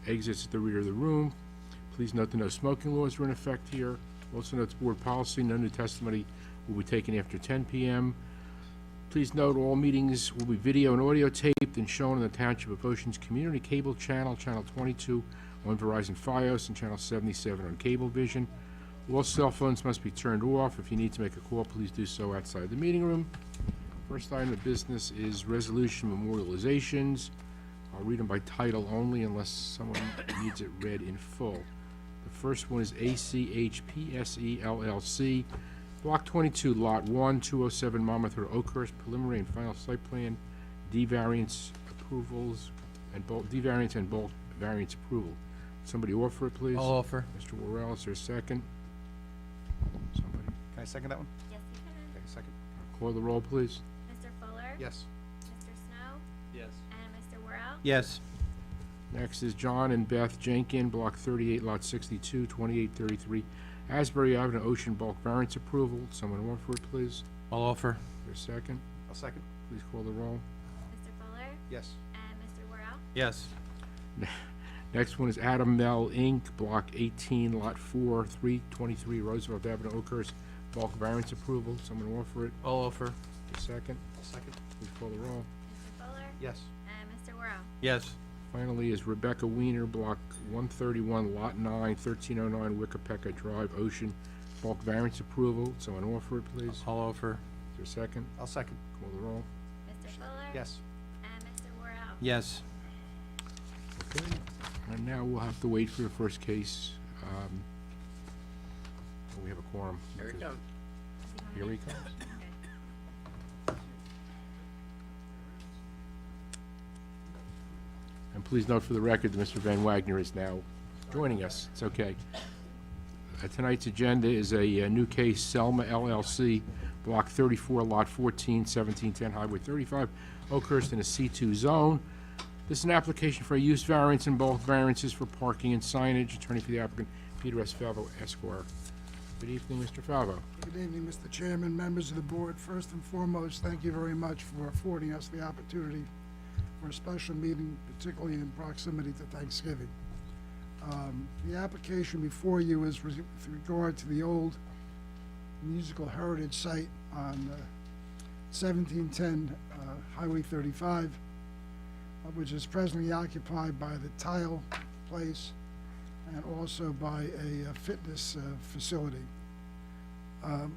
exits at the rear of the room. Please note that no smoking laws are in effect here. Also note board policy, no new testimony will be taken after 10 p.m. Please note all meetings will be video and audio taped and shown on the Township of Ocean's Community Cable Channel, Channel 22 on Verizon Fios and Channel 77 on Cablevision. All cell phones must be turned off. If you need to make a call, please do so outside the meeting room. First item of business is resolution memorializations. I'll read them by title only unless someone needs it read in full. The first one is ACHPSE LLC, Block 22, Lot 1, 207 Monmouth Road, Oakhurst, preliminary and final site plan, D variance approvals, and bulk D variance and bulk variance approval. Somebody offer it, please? I'll offer. Mr. Worrell, is there a second? Somebody. Can I second that one? Yes, you can. Okay, second. Call the roll, please. Mr. Fuller? Yes. Mr. Snow? Yes. And Mr. Worrell? Yes. Next is John and Beth Jenkin, Block 38, Lot 62, 2833, Asbury Avenue, Ocean, bulk variance approval. Someone offer it, please. I'll offer. Is there a second? I'll second. Please call the roll. Mr. Fuller? Yes. And Mr. Worrell? Yes. Next one is Adam Mel Inc., Block 18, Lot 4, 323 Roosevelt Avenue, Oakhurst, bulk variance approval. Someone offer it. I'll offer. A second. I'll second. Please call the roll. Mr. Fuller? Yes. And Mr. Worrell? Yes. Finally is Rebecca Weiner, Block 131, Lot 9, 1309 Wickapecka Drive, Ocean, bulk variance approval. Someone offer it, please. I'll offer. Is there a second? I'll second. Call the roll. Mr. Fuller? Yes. And Mr. Worrell? Yes. Okay. And now we'll have to wait for the first case. We have a quorum. Here he comes. Here he comes. And please note for the record that Mr. Van Wagner is now joining us. It's okay. Tonight's agenda is a new case, Selma LLC, Block 34, Lot 14, 1710 Highway 35, Oakhurst in a C2 zone. This is an application for a use variance and bulk variances for parking and signage. Attorney for the applicant, Peter S. Falvo, Esquire. Good evening, Mr. Falvo. Good evening, Mr. Chairman, members of the board. First and foremost, thank you very much for affording us the opportunity for a special meeting, particularly in proximity to Thanksgiving. The application before you is with regard to the old musical heritage site on 1710 Highway 35, which is presently occupied by the Tile Place and also by a fitness facility. To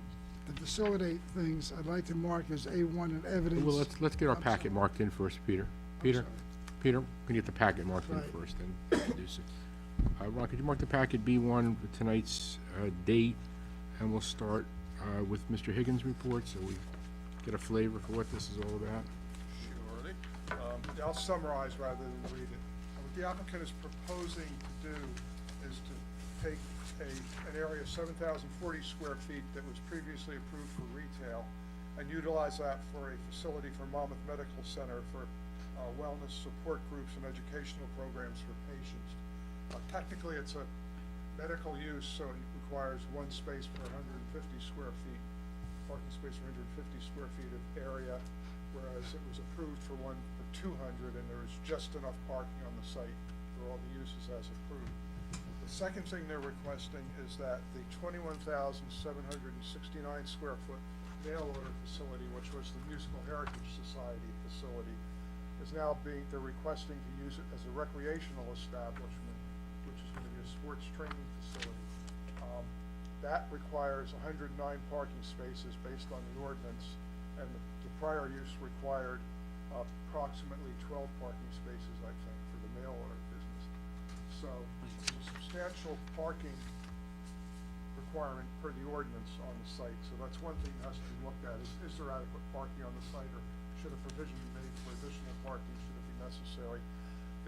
facilitate things, I'd like to mark as A1 in evidence. Well, let's get our packet marked in first, Peter. Peter, sorry. can you get the packet marked in Right. first and introduce it? Ron, could you mark the packet B1 with tonight's date, and we'll start with Mr. Higgins' report so we get a flavor for what this is all about. Surely. I'll summarize rather than read it. What the applicant is proposing to do is to take an area of 7,040 square feet that was previously approved for retail and utilize that for a facility for Monmouth Medical Center for wellness support groups and educational programs for patients. Technically, it's a medical use, so it requires one space per 150 square feet, parking space for 150 square feet of area, whereas it was approved for 200, and there is just enough parking on the site for all the uses as approved. The second thing they're requesting is that the 21,769 square foot mail order facility, which was the Musical Heritage Society facility, is now they're requesting to use it as a recreational establishment, which is going to be a sports training facility. That requires 109 parking spaces based on the ordinance, and the prior use required approximately 12 parking spaces, I think, for the mail order business. So there's a substantial parking requirement per the ordinance on the site. So that's one thing that has to be looked at. Is there adequate parking on the site, or should a provision be made for additional parking should it be necessary?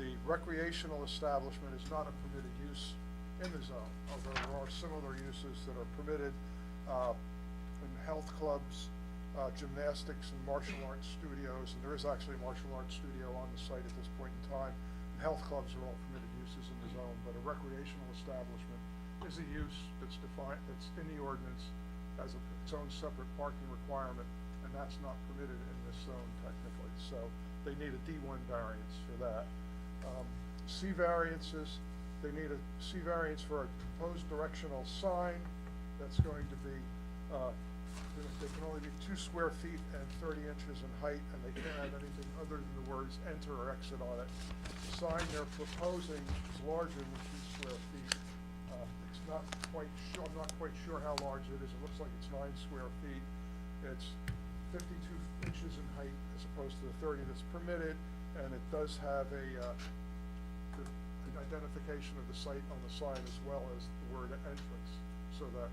The recreational establishment is not a permitted use in the zone, although there are similar uses that are permitted in health clubs, gymnastics and martial arts studios, and there is actually a martial arts studio on the site at this point in time. And health clubs are all permitted uses in the zone, but a recreational establishment is a use that's defined, that's in the ordinance as its own separate parking requirement, and that's not permitted in this zone technically. So they need a D1 variance for that. C variances. They need a C variance for a proposed directional sign that's going to be, they can only be 2 square feet and 30 inches in height, and they can't have anything other than the words enter or exit on it. The sign they're proposing is larger than 2 square feet. It's not quite sure, I'm not quite sure how large it is. It looks like it's 9 square feet. It's 52 inches in height as opposed to the 30 that's permitted, and it does have an identification of the site on the sign as well as the word entrance, so that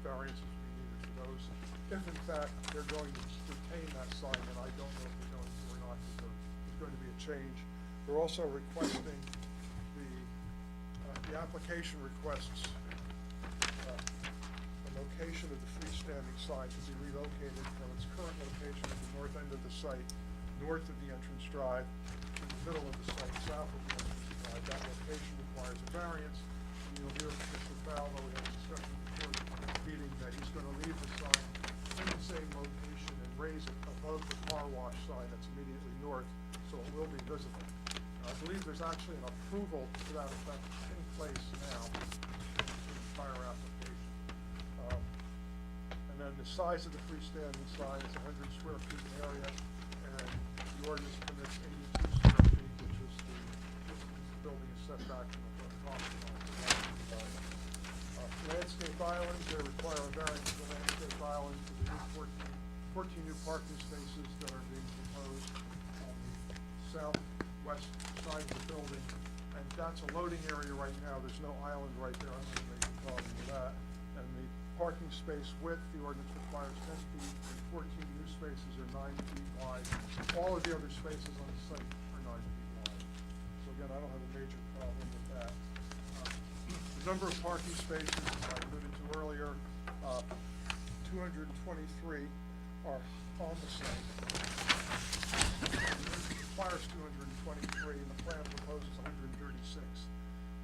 variances will be needed for those. If in fact they're going to retain that sign, and I don't know if they're going to or not, because there's going to be a change. They're also requesting the application requests the location of the freestanding sign to be relocated from its current location at the north end of the site, north of the entrance drive, to the middle of the site, south of the entrance drive. That location requires a variance, and you'll hear from Mr. Falvo, we had a discussion before the meeting, that he's gonna leave the sign in the same location and raise it above the car wash sign that's immediately north, so it will be visible. I believe there's actually an approval to that effect in place now, for the entire application. And then the size of the freestanding sign is 100 square feet in area, and the ordinance permits 82 square feet, which is the distance the building is set back from the property line. Landscape islands, they require a variance for landscape islands for the new 14 new parking spaces that are being proposed on the southwest side of the building, and that's a loading area right now. There's no island right there. I'm gonna make a problem with that. And the parking space width, the ordinance requires 10 feet, and 14 new spaces are 9 feet wide. All of the other spaces on the site are 9 feet wide. So again, I don't have a major problem with that. The number of parking spaces, as I alluded to earlier, 223 are on the site. It requires 223, and the plan proposes 136.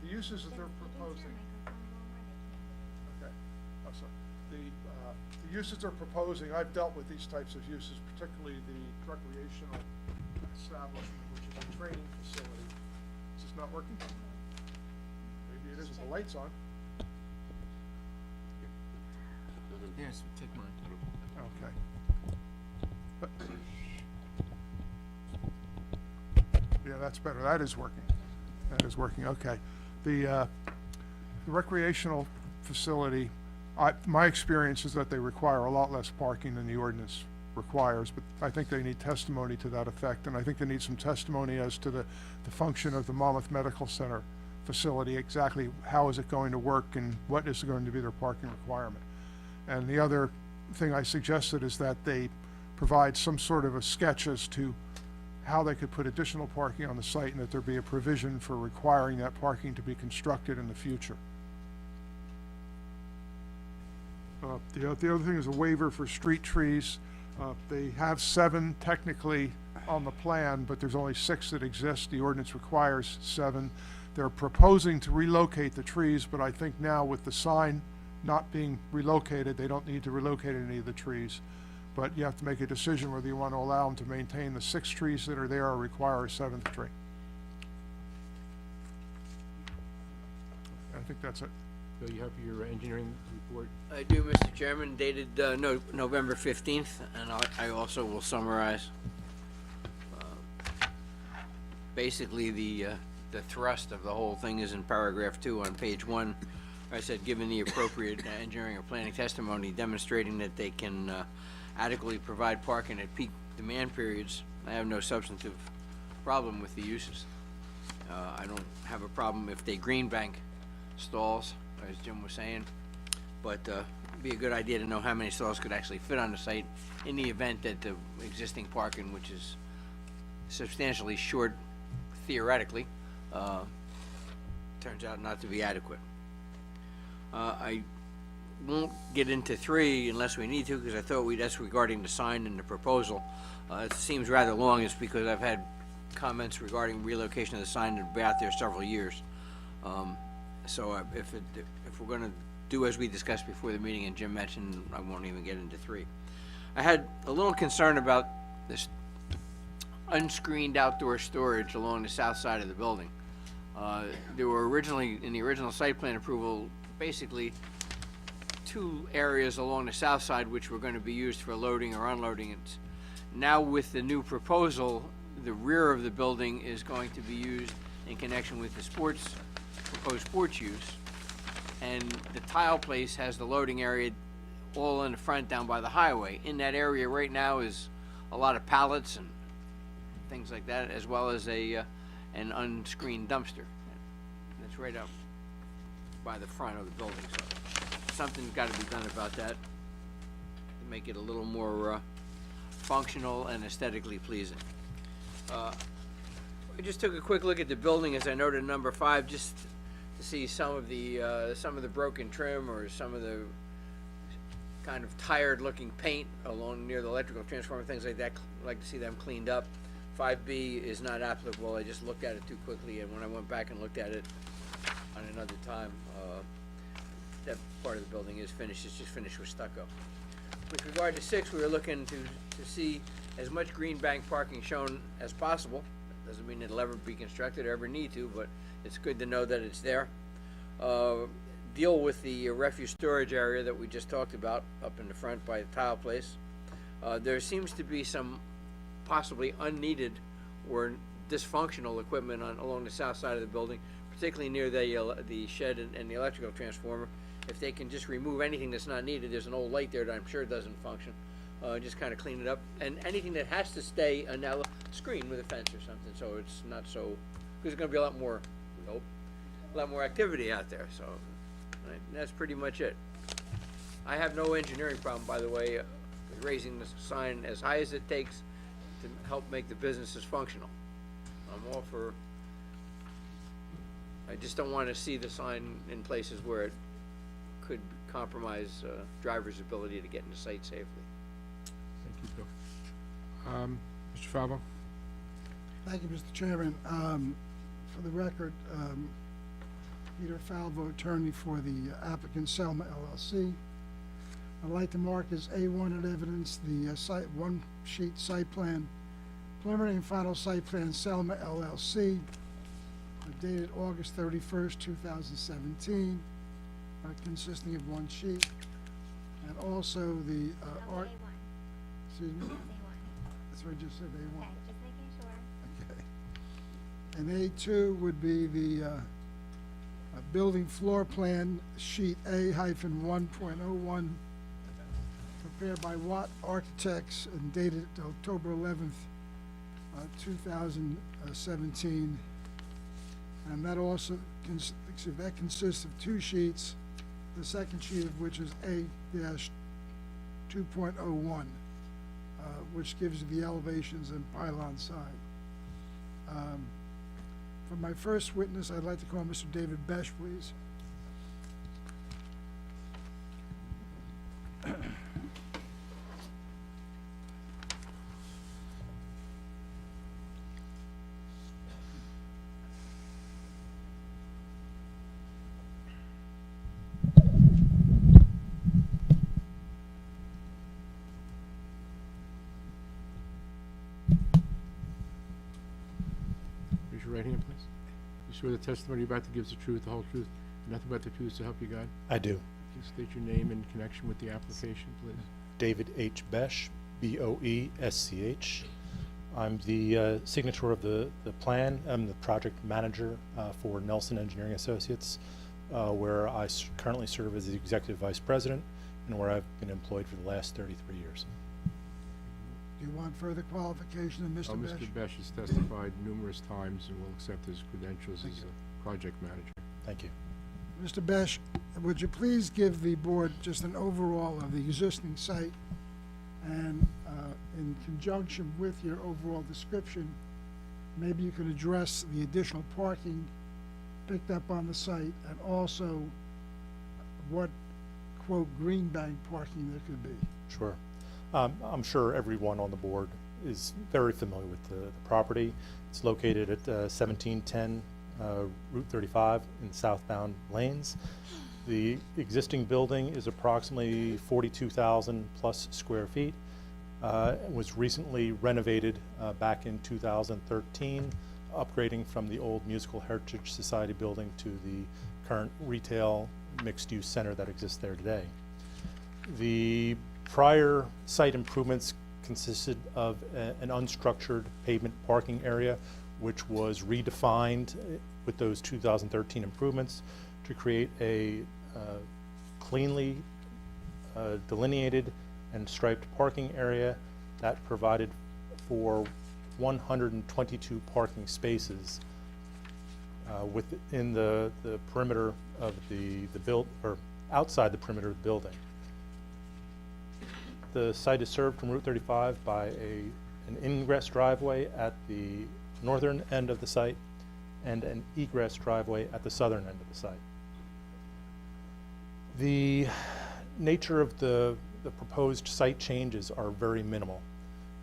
The uses that they're proposing. Okay, I'm sorry. The uses they're proposing, I've dealt with these types of uses, particularly the recreational establishment, which is a training facility. Is this not working? Maybe it is with the lights on. Yes, take mine. Okay. Yeah, that's better. That is working. That is working, okay. The recreational facility, my experience is that they require a lot less parking than the ordinance requires, but I think they need testimony to that effect, and I think they need some testimony as to the function of the Monmouth Medical Center facility, exactly how is it going to work and what is going to be their parking requirement. And the other thing I suggested is that they provide some sort of a sketch as to how they could put additional parking on the site, and that there be a provision for requiring that parking to be constructed in the future. The other thing is a waiver for street trees. They have 7 technically on the plan, but there's only 6 that exist. The ordinance requires 7. They're proposing to relocate the trees, but I think now with the sign not being relocated, they don't need to relocate any of the trees. But you have to make a decision whether you want to allow them to maintain the 6 trees that are there or require a 7th tree. I think that's it. Bill, you have your engineering report? I do, Mr. Chairman, dated November 15th, and I also will summarize basically the thrust of the whole thing is in paragraph 2 on page 1. I said, given the appropriate engineering or planning testimony demonstrating that they can adequately provide parking at peak demand periods, I have no substantive problem with the uses. I don't have a problem if they green bank stalls, as Jim was saying, but it'd be a good idea to know how many stalls could actually fit on the site in the event that the existing parking, which is substantially short theoretically, turns out not to be adequate. I won't get into 3 unless we need to, because I thought that's regarding the sign and the proposal. It seems rather long. It's because I've had comments regarding relocation of the sign that have been out there several years. So if we're going to do as we discussed before the meeting, and Jim mentioned, I won't even get into 3. I had a little concern about this unscreened outdoor storage along the south side of the building. There were originally, in the original site plan approval, basically two areas along the south side which were going to be used for loading or unloading. It's now with the new proposal, the rear of the building is going to be used in connection with the proposed sports use. And the tile place has the loading area all in the front down by the highway. In that area right now is a lot of pallets and things like that, as well as an unscreened dumpster. That's right up by the front of the building, so something's gotta be done about that to make it a little more functional and aesthetically pleasing. I just took a quick look at the building, as I noted in number 5, just to see some of the broken trim or some of the kind of tired-looking paint along near the electrical transformer, things like that. I'd like to see them cleaned up. 5B is not applicable. I just looked at it too quickly, and when I went back and looked at it on another time, that part of the building is finished. It's just finished with stucco. With regard to 6, we were looking to see as much green bank parking shown as possible. That doesn't mean it'll ever be constructed or ever need to, but it's good to know that it's there. Deal with the refuse storage area that we just talked about up in the front by the tile place. There seems to be some possibly unneeded or dysfunctional equipment along the south side of the building, particularly near the shed and the electrical transformer. If they can just remove anything that's not needed, there's an old light there that I'm sure doesn't function. Just kind of clean it up, and anything that has to stay now screened with a fence or something, so it's not so, because there's going to be a lot more, we hope, a lot more activity out there. So that's pretty much it. I have no engineering problem, by the way, with raising the sign as high as it takes to help make the businesses functional. I'm all for. I just don't want to see the sign in places where it could compromise drivers' ability to get into site safely. Thank you, Bill. Mr. Falvo? Thank you, Mr. Chairman. For the record, Peter Falvo, attorney for the applicant Selma LLC. I'd like to mark as A1 in evidence the one-sheet site plan, preliminary and final site plan Selma LLC, dated August 31st, 2017, consisting of one sheet, and also the art. A1. Excuse me. A1. That's what I just said. A1. Okay, just making sure. Okay. And A2 would be the building floor plan sheet A-1.01, prepared by Watt Architects and dated October 11th, 2017. And that also that consists of two sheets, the second sheet of which is A-2.01, which gives you the elevations and pylon side. For my first witness, I'd like to call Mr. David Besh, please. Raise your right hand, please. You swear the testimony you're about to give is the truth, the whole truth, and nothing but the truth so help you God? I do. Please state your name in connection with the application, please. David H. Besch, B-O-E-S-C-H. I'm the signature of the plan. I'm the project manager for Nelson Engineering Associates, where I currently serve as the executive vice president and where I've been employed for the last 33 years. Do you want further qualification of Mr. Besh? Mr. Besh has testified numerous times and will accept his credentials as a project manager. Thank you. Mr. Besh, would you please give the board just an overall of the existing site, and in conjunction with your overall description, maybe you could address the additional parking picked up on the site, and also what, quote, green bank parking there could be? Sure. I'm sure everyone on the board is very familiar with the property. It's located at 1710 Route 35 in southbound lanes. The existing building is approximately 42,000 plus square feet. It was recently renovated back in 2013 upgrading from the old Musical Heritage Society building to the current retail mixed-use center that exists there today. The prior site improvements consisted of an unstructured pavement parking area, which was redefined with those 2013 improvements to create a cleanly delineated and striped parking area that provided for 122 parking spaces within the perimeter of the or outside the perimeter of the building. The site is served from Route 35 by an ingress driveway at the northern end of the site and an egress driveway at the southern end of the site. The nature of the proposed site changes are very minimal.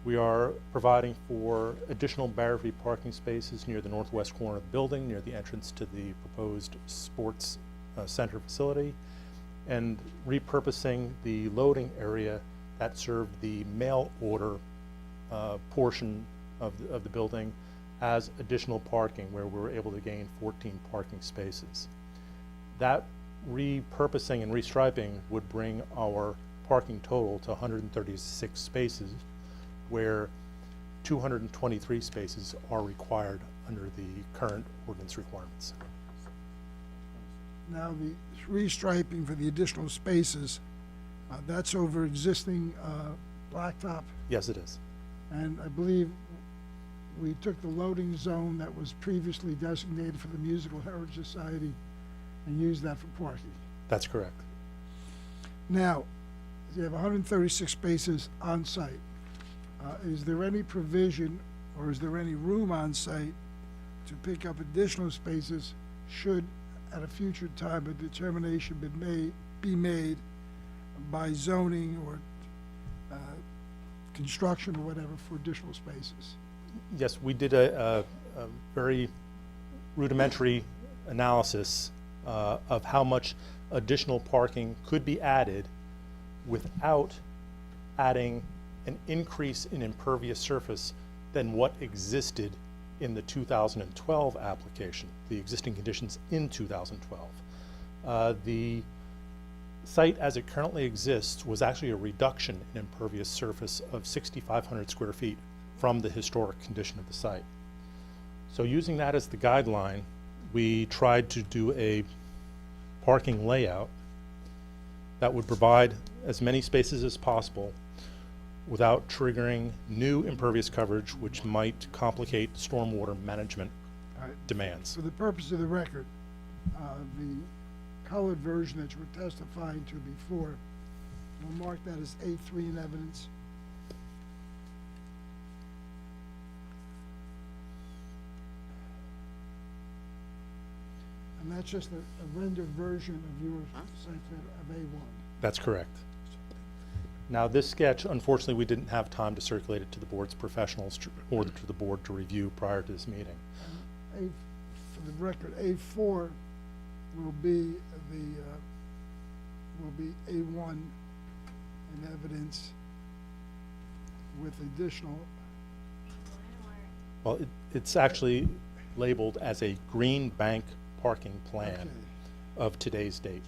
We are providing for additional barrier-free parking spaces near the northwest corner of the building, near the entrance to the proposed sports center facility, and repurposing the loading area that served the mail order portion of the building as additional parking, where we were able to gain 14 parking spaces. That repurposing and restriping would bring our parking total to 136 spaces, where 223 spaces are required under the current ordinance requirements. Now, the restriping for the additional spaces, that's over existing blacktop, Yes, it is. and I believe we took the loading zone that was previously designated for the Musical Heritage Society and used that for parking. That's correct. Now, you have 136 spaces on site. Is there any provision, or is there any room on site to pick up additional spaces should, at a future time, a determination be made by zoning or construction or whatever for additional spaces? Yes, we did a very rudimentary analysis of how much additional parking could be added without adding an increase in impervious surface than what existed in the 2012 application, the existing conditions in 2012. The site as it currently exists was actually a reduction in impervious surface of 6,500 square feet from the historic condition of the site. So using that as the guideline, we tried to do a parking layout that would provide as many spaces as possible without triggering new impervious coverage, which might complicate stormwater management All right. demands. For the purpose of the record, the colored version that you were testifying to before, we'll mark that as A3 in evidence. And that's just a rendered version of your site plan of A1. That's correct. Now, this sketch, unfortunately, we didn't have time to circulate it to the board's professionals or to the board to review prior to this meeting. For the record, A4 will be A1 in evidence with additional, Well, it's actually labeled as a green bank parking plan okay. of today's date.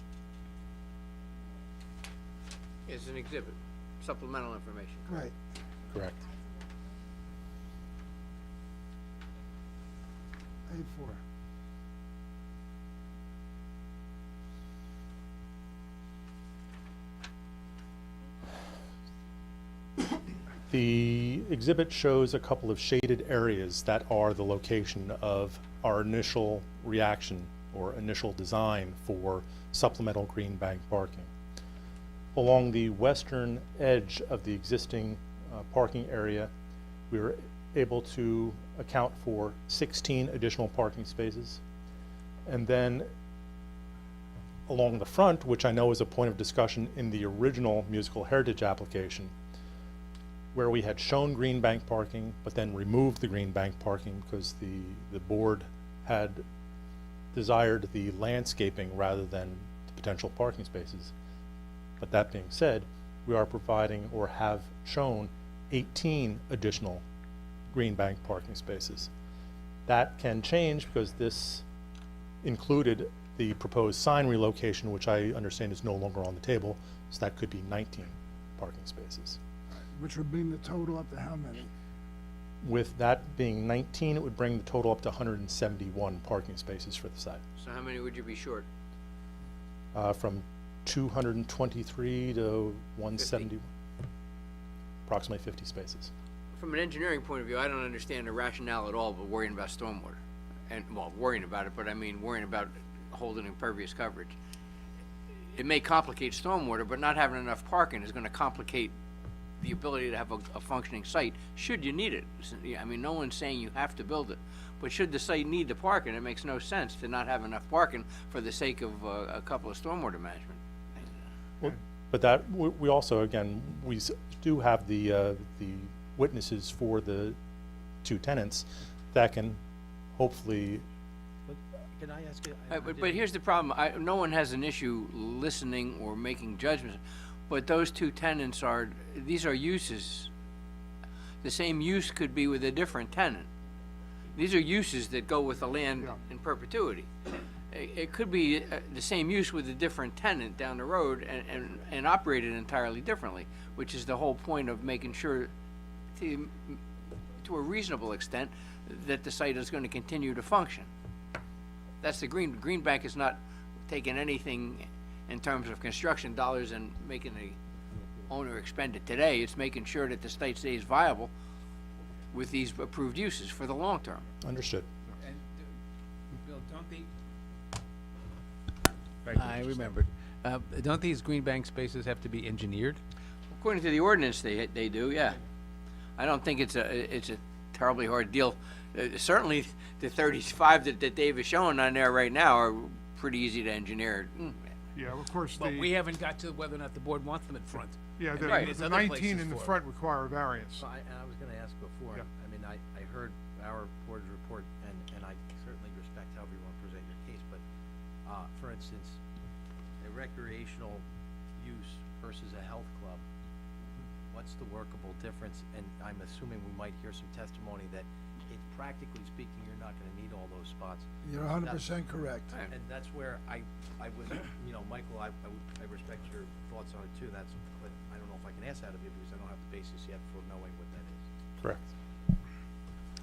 It's an exhibit, supplemental information. Right. Correct. A4. The exhibit shows a couple of shaded areas that are the location of our initial reaction or initial design for supplemental green bank parking. Along the western edge of the existing parking area, we were able to account for 16 additional parking spaces. And then along the front, which I know is a point of discussion in the original Musical Heritage application, where we had shown green bank parking, but then removed the green bank parking because the board had desired the landscaping rather than the potential parking spaces. But that being said, we are providing or have shown 18 additional green bank parking spaces. That can change because this included the proposed sign relocation, which I understand is no longer on the table, so that could be 19 parking spaces. Which would bring the total up to how many? With that being 19, it would bring the total up to 171 parking spaces for the site, So how many would you be short? from 223 to 170, approximately 50 spaces. From an engineering point of view, I don't understand the rationale at all, but worrying about stormwater. And, well, worrying about it, but I mean, worrying about holding impervious coverage. It may complicate stormwater, but not having enough parking is gonna complicate the ability to have a functioning site, should you need it. I mean, no one's saying you have to build it, but should the site need the parking, it makes no sense to not have enough parking for the sake of a couple of stormwater management. Well, but that, we also, again, do have the witnesses for the two tenants that can hopefully, Can I ask you? But here's the problem, no one has an issue listening or making judgments, but those two tenants these are uses. The same use could be with a different tenant. These are uses that go with the land Yeah. in perpetuity. It could be the same use with a different tenant down the road and operated entirely differently, which is the whole point of making sure, to a reasonable extent, that the site is going to continue to function. That's the Green Bank is not taking anything in terms of construction dollars and making the owner expend it today. It's making sure that the site stays viable with these approved uses for the long term. understood. And, Bill, don't the, Thank you, I Mr. remembered, don't these green bank spaces have to be engineered? According to the ordinance, they do, yeah. I don't think it's a terribly hard deal. Certainly, the 35 that Dave is showing on there right now are pretty easy to engineer. Yeah, of course, But we haven't got to whether or not the board wants them in front. yeah, and the Right. there's the other 19 places in the for it. front require a variance. So and I was gonna ask before, Yeah. I mean, I heard our board's report, and I certainly respect however you want to present your case, but, for instance, a recreational use versus a health club, what's the workable difference? And I'm assuming we might hear some testimony that it, practically speaking, you're not gonna need all those spots. You're 100% correct. Right. And that's where I was, Michael, I respect your thoughts on it too, but I don't know if I can ask that of you because I don't have the basis yet for knowing what that is. Correct.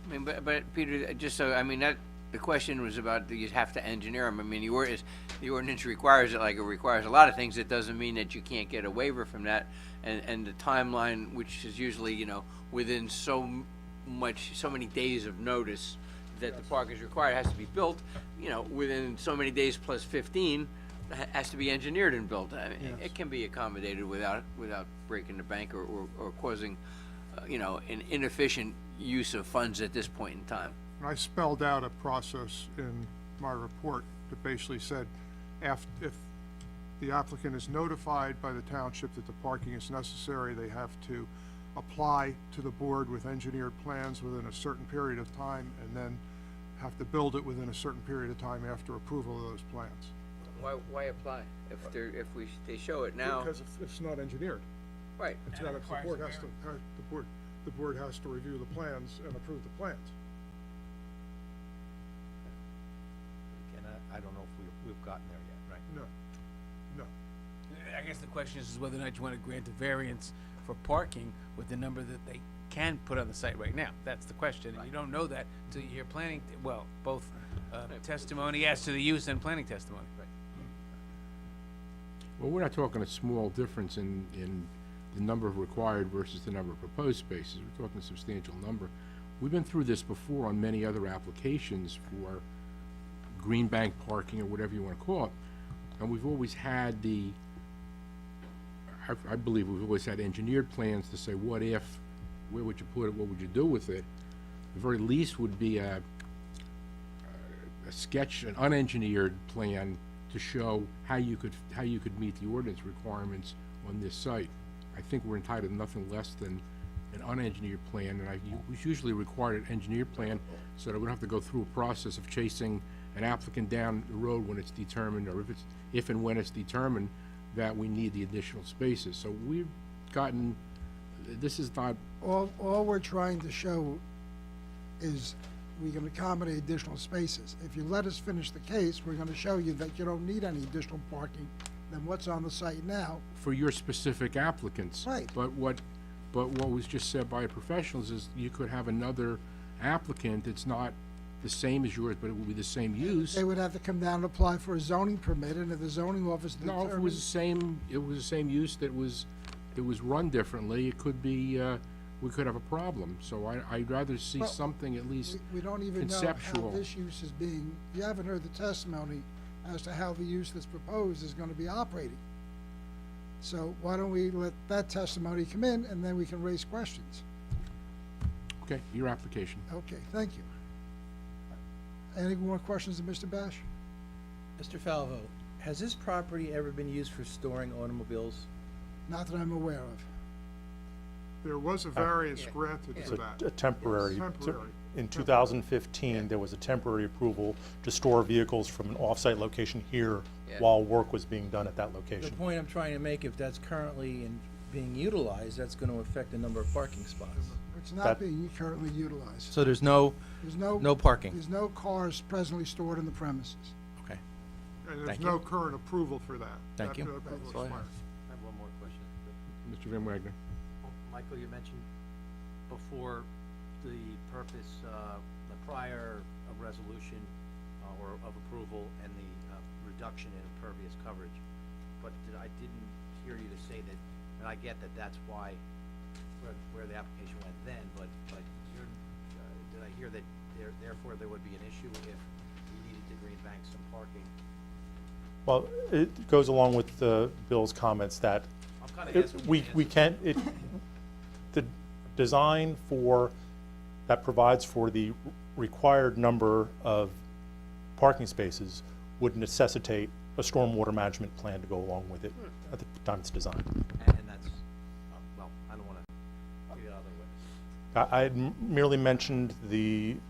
I mean, but Peter, just so, I mean, the question was about, do you have to engineer them? I mean, the ordinance requires it, like it requires a lot of things. It doesn't mean that you can't get a waiver from that. And the timeline, which is usually, within so many days of notice that the park is required, has to be built, within so many days plus 15, has to be engineered and built. I mean, it can be accommodated without breaking the bank or causing, an inefficient use of funds at this point in time. And I spelled out a process in my report that basically said, if the applicant is notified by the township that the parking is necessary, they have to apply to the board with engineered plans within a certain period of time, and then have to build it within a certain period of time after approval of those plans. Why apply? If they show it now, Because if it's not engineered, right. it's not, the board has to review the plans and approve the plans. And I don't know if we've gotten there yet, right? No. I guess the question is whether or not you want to grant a variance for parking with the number that they can put on the site right now. That's the question, and you don't know that until you hear planning, both testimony as to the use and planning testimony. Well, we're not talking a small difference in the number required versus the number of proposed spaces. We're talking a substantial number. We've been through this before on many other applications for green bank parking or whatever you want to call it. And we've always had I believe we've always had engineered plans to say, what if, where would you put it, what would you do with it? The very least would be a sketch, an unengineered plan to show how you could meet the ordinance requirements on this site. I think we're entitled to nothing less than an unengineered plan, and we usually require an engineered plan so that we don't have to go through a process of chasing an applicant down the road when it's determined, or if and when it's determined that we need the additional spaces. So we've gotten, this is not, All we're trying to show is we can accommodate additional spaces. If you let us finish the case, we're gonna show you that you don't need any additional parking than what's on the site now. For your specific applicants. Right. But what was just said by professionals is you could have another applicant, it's not the same as yours, but it will be the same use. They would have to come down and apply for a zoning permit, and if the zoning office No, if it was the determines... same use that was run differently, it could be, we could have a problem. So I'd rather see Well, something at least We don't even know how conceptual. this use is being, you haven't heard the testimony as to how the use that's proposed is gonna be operating. So why don't we let that testimony come in, and then we can raise questions? Okay, your application. Okay, thank you. Any more questions of Mr. Bash? Mr. Falvo, has this property ever been used for storing automobiles? Not that I'm aware of. There was a variance granted It's for that. a temporary. Temporary. In 2015, there was a temporary approval to store vehicles from an off-site location here Yeah. while work was being done at that The location. point I'm trying to make, if that's currently being utilized, that's gonna affect the number of parking spots. It's not That- being currently utilized. So there's no parking? There's no cars presently stored in the premises. Okay. And there's Thank no you. current approval for that. Thank you. That approval That's all I have. expired. I have one more question. Mr. Van Wagner. Michael, you mentioned before the purpose, the prior resolution or of approval and the reduction in impervious coverage. But I didn't hear you to say that, and I get that that's why, where the application went then, but you're, did I hear that therefore there would be an issue if you needed to green bank some parking? Well, it goes along with Bill's comments that I'm kinda asking you to we answer. can't, the design that provides for the required number of parking spaces would necessitate a stormwater management plan to go along with it at the time it's designed. And that's, well, I don't wanna give you other witness. I had merely mentioned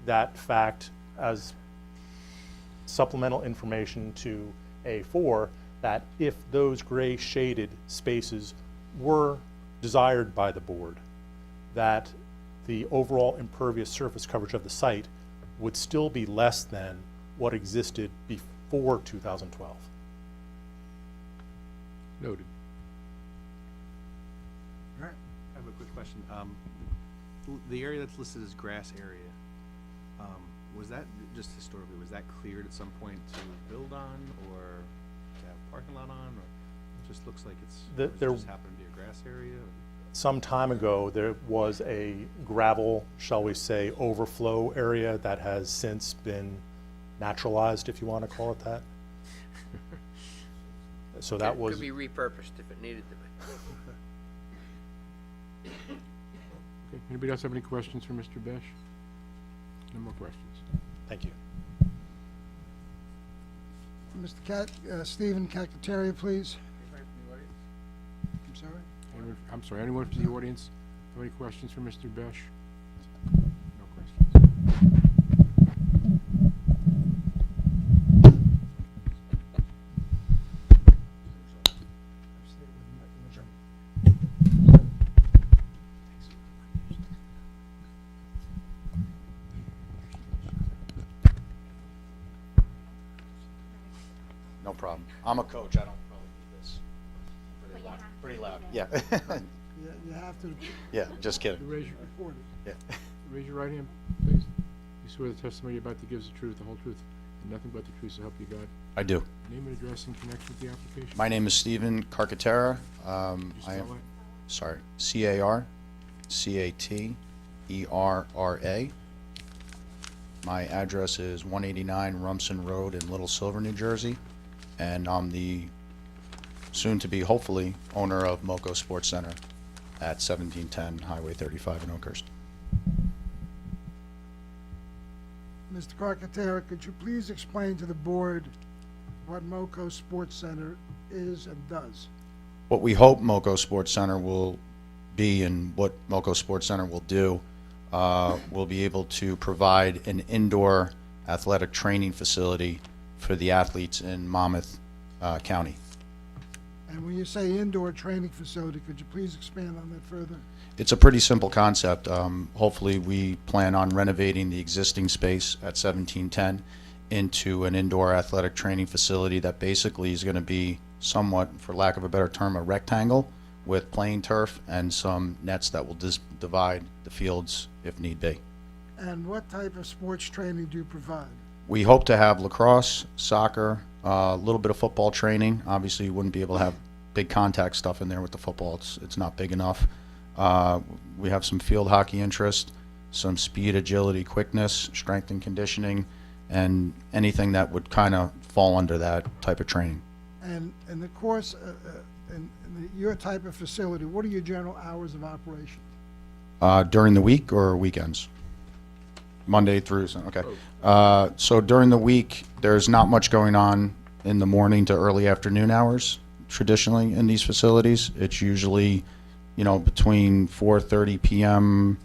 that fact as supplemental information to A4, that if those gray shaded spaces were desired by the board, that the overall impervious surface coverage of the site would still be less than what existed before 2012. Noted. All right. I have a quick question. The area that's listed as grass area, was that, just historically, was that cleared at some point to build on or to have parking lot on, or it just looks like it's, or does it just happen to be a grass area? Or- Some time ago, there was a gravel, shall we say, overflow area that has since been naturalized, if you want to call it that. So that was, Could be repurposed if it needed to be. Okay, anybody else have any questions for Mr. Besh? No more questions. thank you. Mr. Stephen Cacteria, please. I'm sorry? I'm sorry, anyone from the audience have any questions for Mr. Besh? No questions. No problem. I'm a coach, I don't probably need this. But you have to Pretty read loud, it. yeah. You have to Yeah, just kidding, Raise your, report it. yeah. raise your right hand, please. You swear the testimony you're about to give is the truth, the whole truth, and nothing but the truth, so help you God. I do. Name and address in connection with the application. My name is Stephen Carcatera. Could you I spell am, it? sorry, CARCATERA. My address is 189 Rumson Road in Little Silver, New Jersey, and I'm the soon-to-be, hopefully, owner of Moco Sports Center at 1710 Highway 35 in Oakhurst. Mr. Carcatera, could you please explain to the board what Moco Sports Center is and does? What we hope Moco Sports Center will be and what Moco Sports Center will do, we'll be able to provide an indoor athletic training facility for the athletes in Monmouth County. And when you say indoor training facility, could you please expand on that further? It's a pretty simple concept. Hopefully, we plan on renovating the existing space at 1710 into an indoor athletic training facility that basically is going to be somewhat, for lack of a better term, a rectangle with playing turf and some nets that will divide the fields if need be. And what type of sports training do you provide? We hope to have lacrosse, soccer, a little bit of football training. Obviously, you wouldn't be able to have big contact stuff in there with the football. It's not big enough. We have some field hockey interest, some speed, agility, quickness, strength and conditioning, and anything that would kind of fall under that type of training. And in the course, your type of facility, what are your general hours of operation? During the week or weekends? Monday through Sunday, okay. So during the week, there's not much going on in the morning to early afternoon hours, traditionally in these facilities. It's usually, between 4:30 p.m.,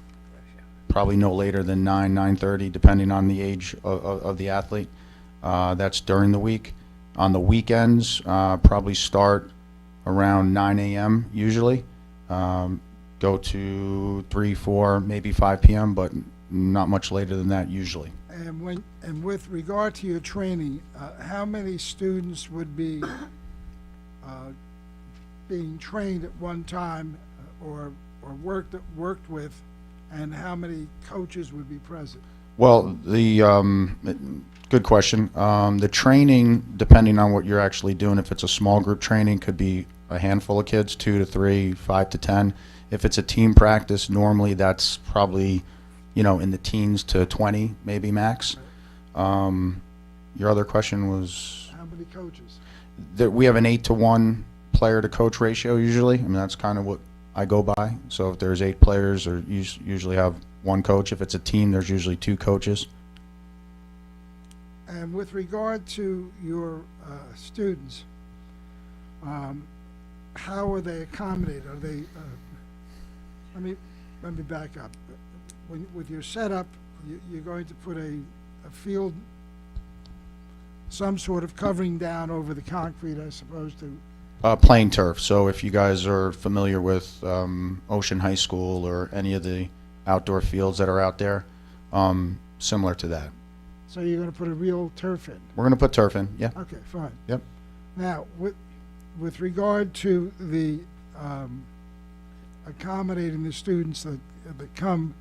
probably no later than 9:30, depending on the age of the athlete. That's during the week. On the weekends, probably start around 9 a.m. usually. Go to 3, 4, maybe 5 p.m., but not much later than that usually. And with regard to your training, how many students would be being trained at one time or worked with, and how many coaches would be present? Well, good question. The training, depending on what you're actually doing, if it's a small group training, could be a handful of kids, 2 to 3, 5 to 10. If it's a team practice, normally that's probably, in the teens to 20, maybe max. Your other question was? How many coaches? We have an 8-to-1 player to coach ratio usually. I mean, that's kind of what I go by. So if there's 8 players, or usually have 1 coach. If it's a team, there's usually 2 coaches. And with regard to your students, how are they accommodated? Are they? Let me back up. With your setup, you're going to put a field, some sort of covering down over the concrete, I suppose, to. Playing turf. So if you guys are familiar with Ocean High School or any of the outdoor fields that are out there, similar to that. So you're going to put a real turf in? We're going to put turf in, yeah. Okay, fine. Yep. Now, with regard to the accommodating the students that come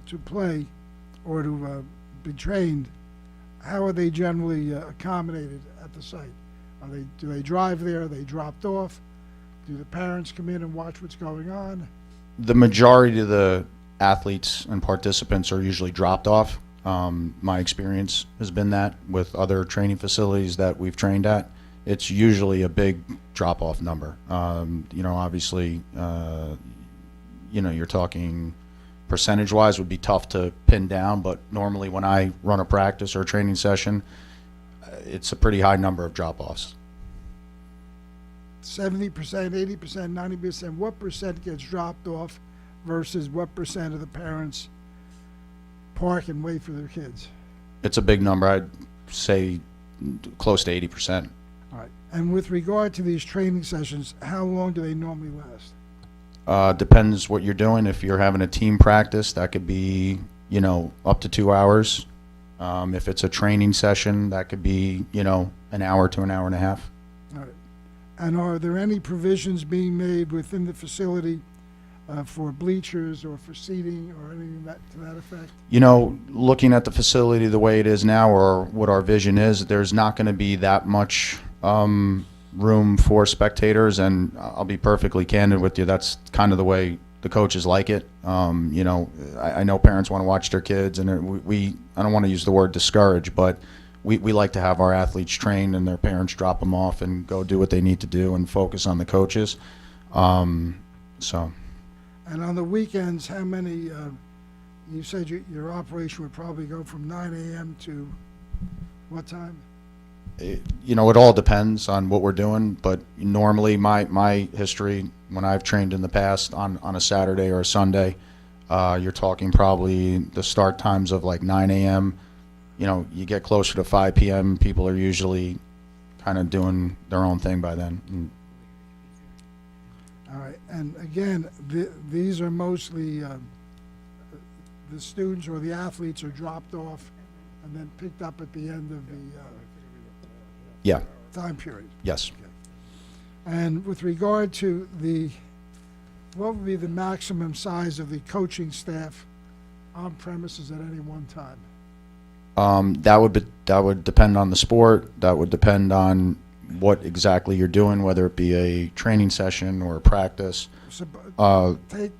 to play or to be trained, how are they generally accommodated at the site? Do they drive there? Are they dropped off? Do the parents come in and watch what's going on? The majority of the athletes and participants are usually dropped off. My experience has been that with other training facilities that we've trained at, it's usually a big drop-off number. Obviously, you're talking percentage-wise would be tough to pin down, but normally when I run a practice or a training session, it's a pretty high number of drop-offs. 70%, 80%, 90%, what percent gets dropped off versus what percent of the parents park and wait for their kids? It's a big number. I'd say close to 80%. All right. And with regard to these training sessions, how long do they normally last? Depends what you're doing. If you're having a team practice, that could be, up to 2 hours. If it's a training session, that could be, an hour to an hour and a half. All right. And are there any provisions being made within the facility for bleachers or for seating or anything to that effect? Looking at the facility the way it is now, or what our vision is, there's not going to be that much room for spectators, and I'll be perfectly candid with you, that's kind of the way the coaches like it. I know parents want to watch their kids, and I don't want to use the word discourage, but we like to have our athletes trained and their parents drop them off and go do what they need to do and focus on the coaches. So. And on the weekends, how many, you said your operation would probably go from 9 a.m. to what time? It all depends on what we're doing, but normally my history, when I've trained in the past on a Saturday or a Sunday, you're talking probably the start times of like 9 a.m. You get closer to 5 p.m., people are usually kind of doing their own thing by then. All right, and again, these are mostly, the students or the athletes are dropped off and then picked up at the end of the Yeah, time period. yes. And with regard to what would be the maximum size of the coaching staff on premises at any one time? That would depend on the sport. That would depend on what exactly you're doing, whether it be a training session or a practice. So,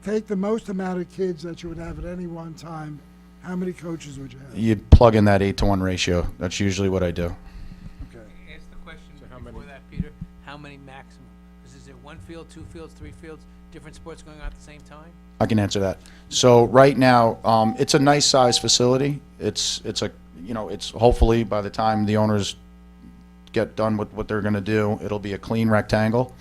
take the most amount of kids that you would have at any one time, how many coaches would you have? You'd plug in that 8-to-1 ratio. That's usually what I do. Okay. Ask the question how before many- that, Peter, how many maximum? Because is it one field, two fields, three fields, different sports going on at the same time? I can answer that. So right now, it's a nice size facility. It's hopefully by the time the owners get done with what they're gonna do, it'll be a clean rectangle.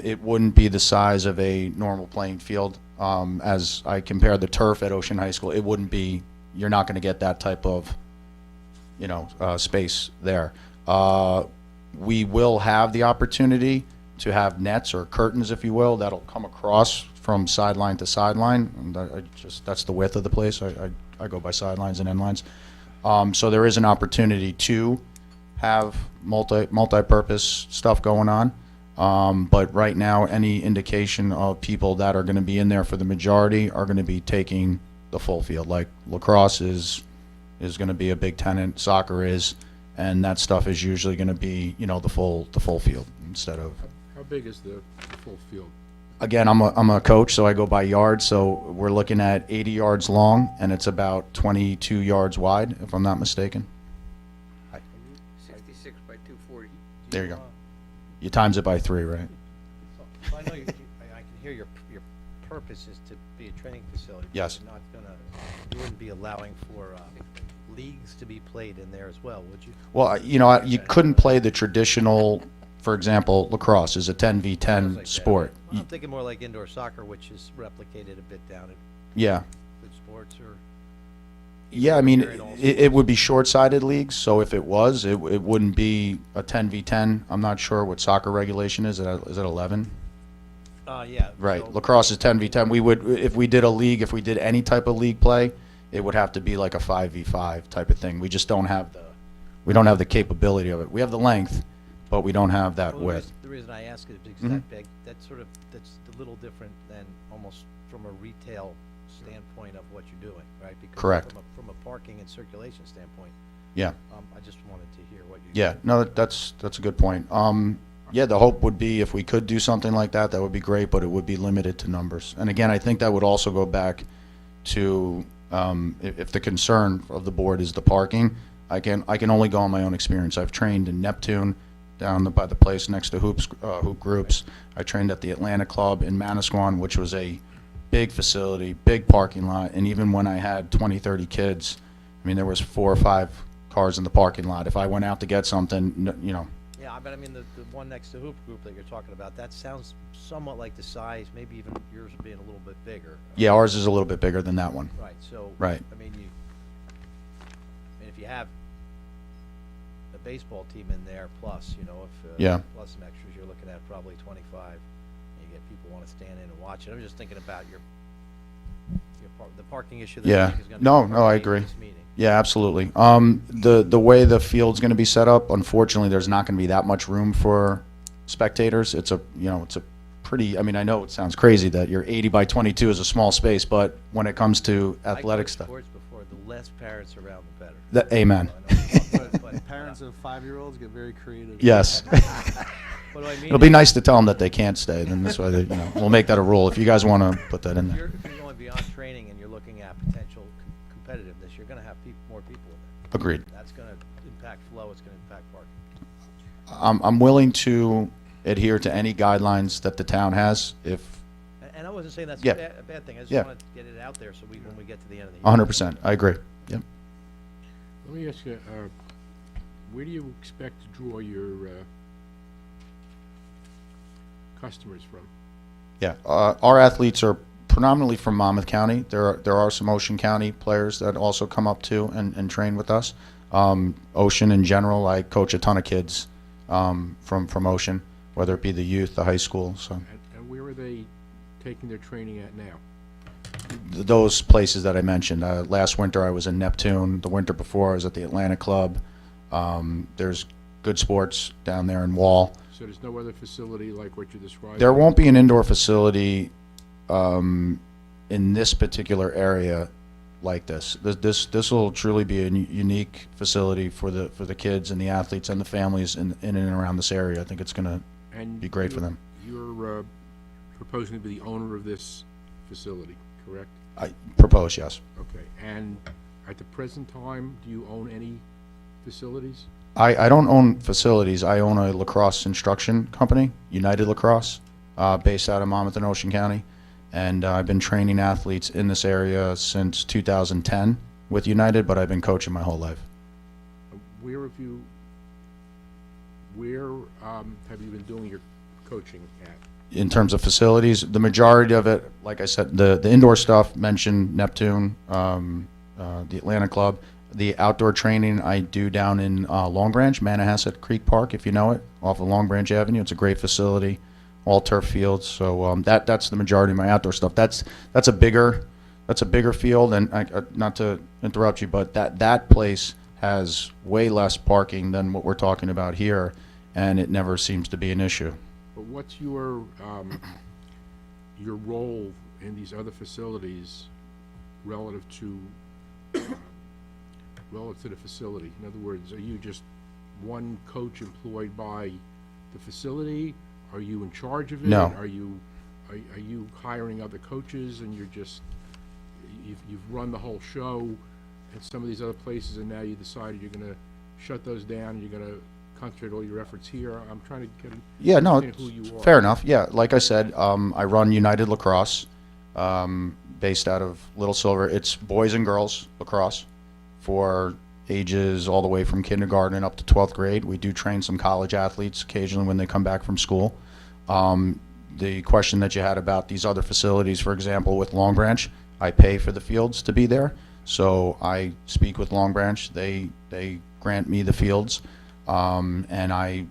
It wouldn't be the size of a normal playing field. As I compare the turf at Ocean High School, it wouldn't be, you're not gonna get that type of, space there. We will have the opportunity to have nets or curtains, if you will, that'll come across from sideline to sideline. And that's the width of the place. I go by sidelines and end lines. So there is an opportunity to have multi-purpose stuff going on. But right now, any indication of people that are going to be in there for the majority are going to be taking the full field. Like lacrosse is going to be a big tenant, soccer is, and that stuff is usually going to be, the full field instead of. How big is the full field? Again, I'm a coach, so I go by yards. So we're looking at 80 yards long, and it's about 22 yards wide, if I'm not mistaken. 66 by 240. There you go. You times it by 3, right? So I know I can hear your purpose is to be a training facility. but Yes. You're not you wouldn't be allowing for leagues to be played in there as well, would you? Well, you couldn't play the traditional, for example, lacrosse is a 10v10 Like that. sport. Well, I'm thinking more like indoor soccer, which is replicated a bit down at Yeah. good sports or. Yeah, I mean, Here in all it would be short-sided leagues, so if it was, it wouldn't be a 10v10. I'm not sure what soccer regulation is. Is it 11? Yeah. Right. so- Lacrosse is 10v10. We would, if we did a league, if we did any type of league play, it would have to be like a 5v5 type of thing. We just don't have the capability of it. We have the length, but we don't have that Well, the width. reason- The reason I ask it is because Mhm. that big, that's a little different than almost from a retail standpoint of what you're doing, right? Because Correct. From a parking and circulation standpoint, Yeah. I just wanted to hear what you. Yeah, no, that's a good point. Yeah, the hope would be if we could do something like that, that would be great, but it would be limited to numbers. And again, I think that would also go back to, if the concern of the board is the parking, I can only go on my own experience. I've trained in Neptune, down by the place next to Hoop Groups. I trained at the Atlanta Club in Manasquan, which was a big facility, big parking lot, and even when I had 20, 30 kids, I mean, there was 4 or 5 cars in the parking lot. If I went out to get something, Yeah, but I mean, the one next to Hoop Group that you're talking about, that sounds somewhat like the size, maybe even yours being a little bit bigger. yeah, ours is a little bit bigger than that one. Right, so. Right. I mean, if you have a baseball team in there, plus, Yeah. plus some extras, you're looking at probably 25. And you get people want to stand in and watch it. I'm just thinking about the parking issue that Yeah. I think is going to. No, I agree. Yeah, absolutely. The way the field's going to be set up, unfortunately, there's not going to be that much room for spectators. It's a pretty. I mean, I know it sounds crazy that your 80 by 22 is a small space, but when it comes to athletic stuff, Sports before, the less parents around, the better. Amen. But Parents of 5-year-olds get very creative. Yes. what do I mean? It'll be nice to tell them that they can't stay. Then this way, we'll make that a rule. If you guys want to put that in If there. you're going beyond training and you're looking at potential competitiveness, you're going to have more people in there. Agreed. That's going to impact flow. It's going to impact parking. I'm willing to adhere to any guidelines that the town has. If And I wasn't saying that's Yeah. a bad thing. I just Yeah. wanted to get it out there so when we get to the end of the year. 100%, I agree. Yep. Let me ask you, where do you expect to draw your customers from? Yeah, our athletes are predominantly from Monmouth County. There are some Ocean County players that also come up too and train with us. Ocean in general, I coach a ton of kids from Ocean, whether it be the youth, the high school. So And where are are they taking their training at now? Those places that I mentioned. Last winter I was in Neptune. The winter before I was at the Atlanta Club. There's good sports down there in Wall. So there's no other facility like what you described? There won't be an indoor facility in this particular area like this. This will truly be a unique facility for the kids and the athletes and the families in and around this area. I think it's going to And be great for them. You're proposing to be the owner of this facility, correct? I propose, yes. Okay, and at the present time, do you own any facilities? I don't own facilities. I own a lacrosse instruction company, United Lacrosse, based out of Monmouth and Ocean County. And I've been training athletes in this area since 2010 with United, but I've been coaching my whole life. Where have you been doing your coaching at? In terms of facilities, the majority of it, like I said, the indoor stuff mentioned Neptune, the Atlanta Club. The outdoor training I do down in Long Branch, Manahasset Creek Park, if you know it, off of Long Branch Avenue. It's a great facility, all turf fields. So that's the majority of my outdoor stuff. That's a bigger field, and not to interrupt you, but that place has way less parking than what we're talking about here, and it never seems to be an issue. But what's your role in these other facilities relative to the facility? In other words, are you just one coach employed by the facility? Are you in charge of it? No. Are you hiring other coaches and you've run the whole show at some of these other places, and now you decided you're going to shut those down, you're going to concentrate all your efforts here? I'm trying to get understand who you are. Fair enough. Yeah, like I said, I run United Lacrosse, based out of Little Silver. It's boys and girls lacrosse for ages all the way from kindergarten up to 12th grade. We do train some college athletes occasionally when they come back from school. The question that you had about these other facilities, for example, with Long Branch, I pay for the fields to be there. So I speak with Long Branch. They grant me the fields, and I,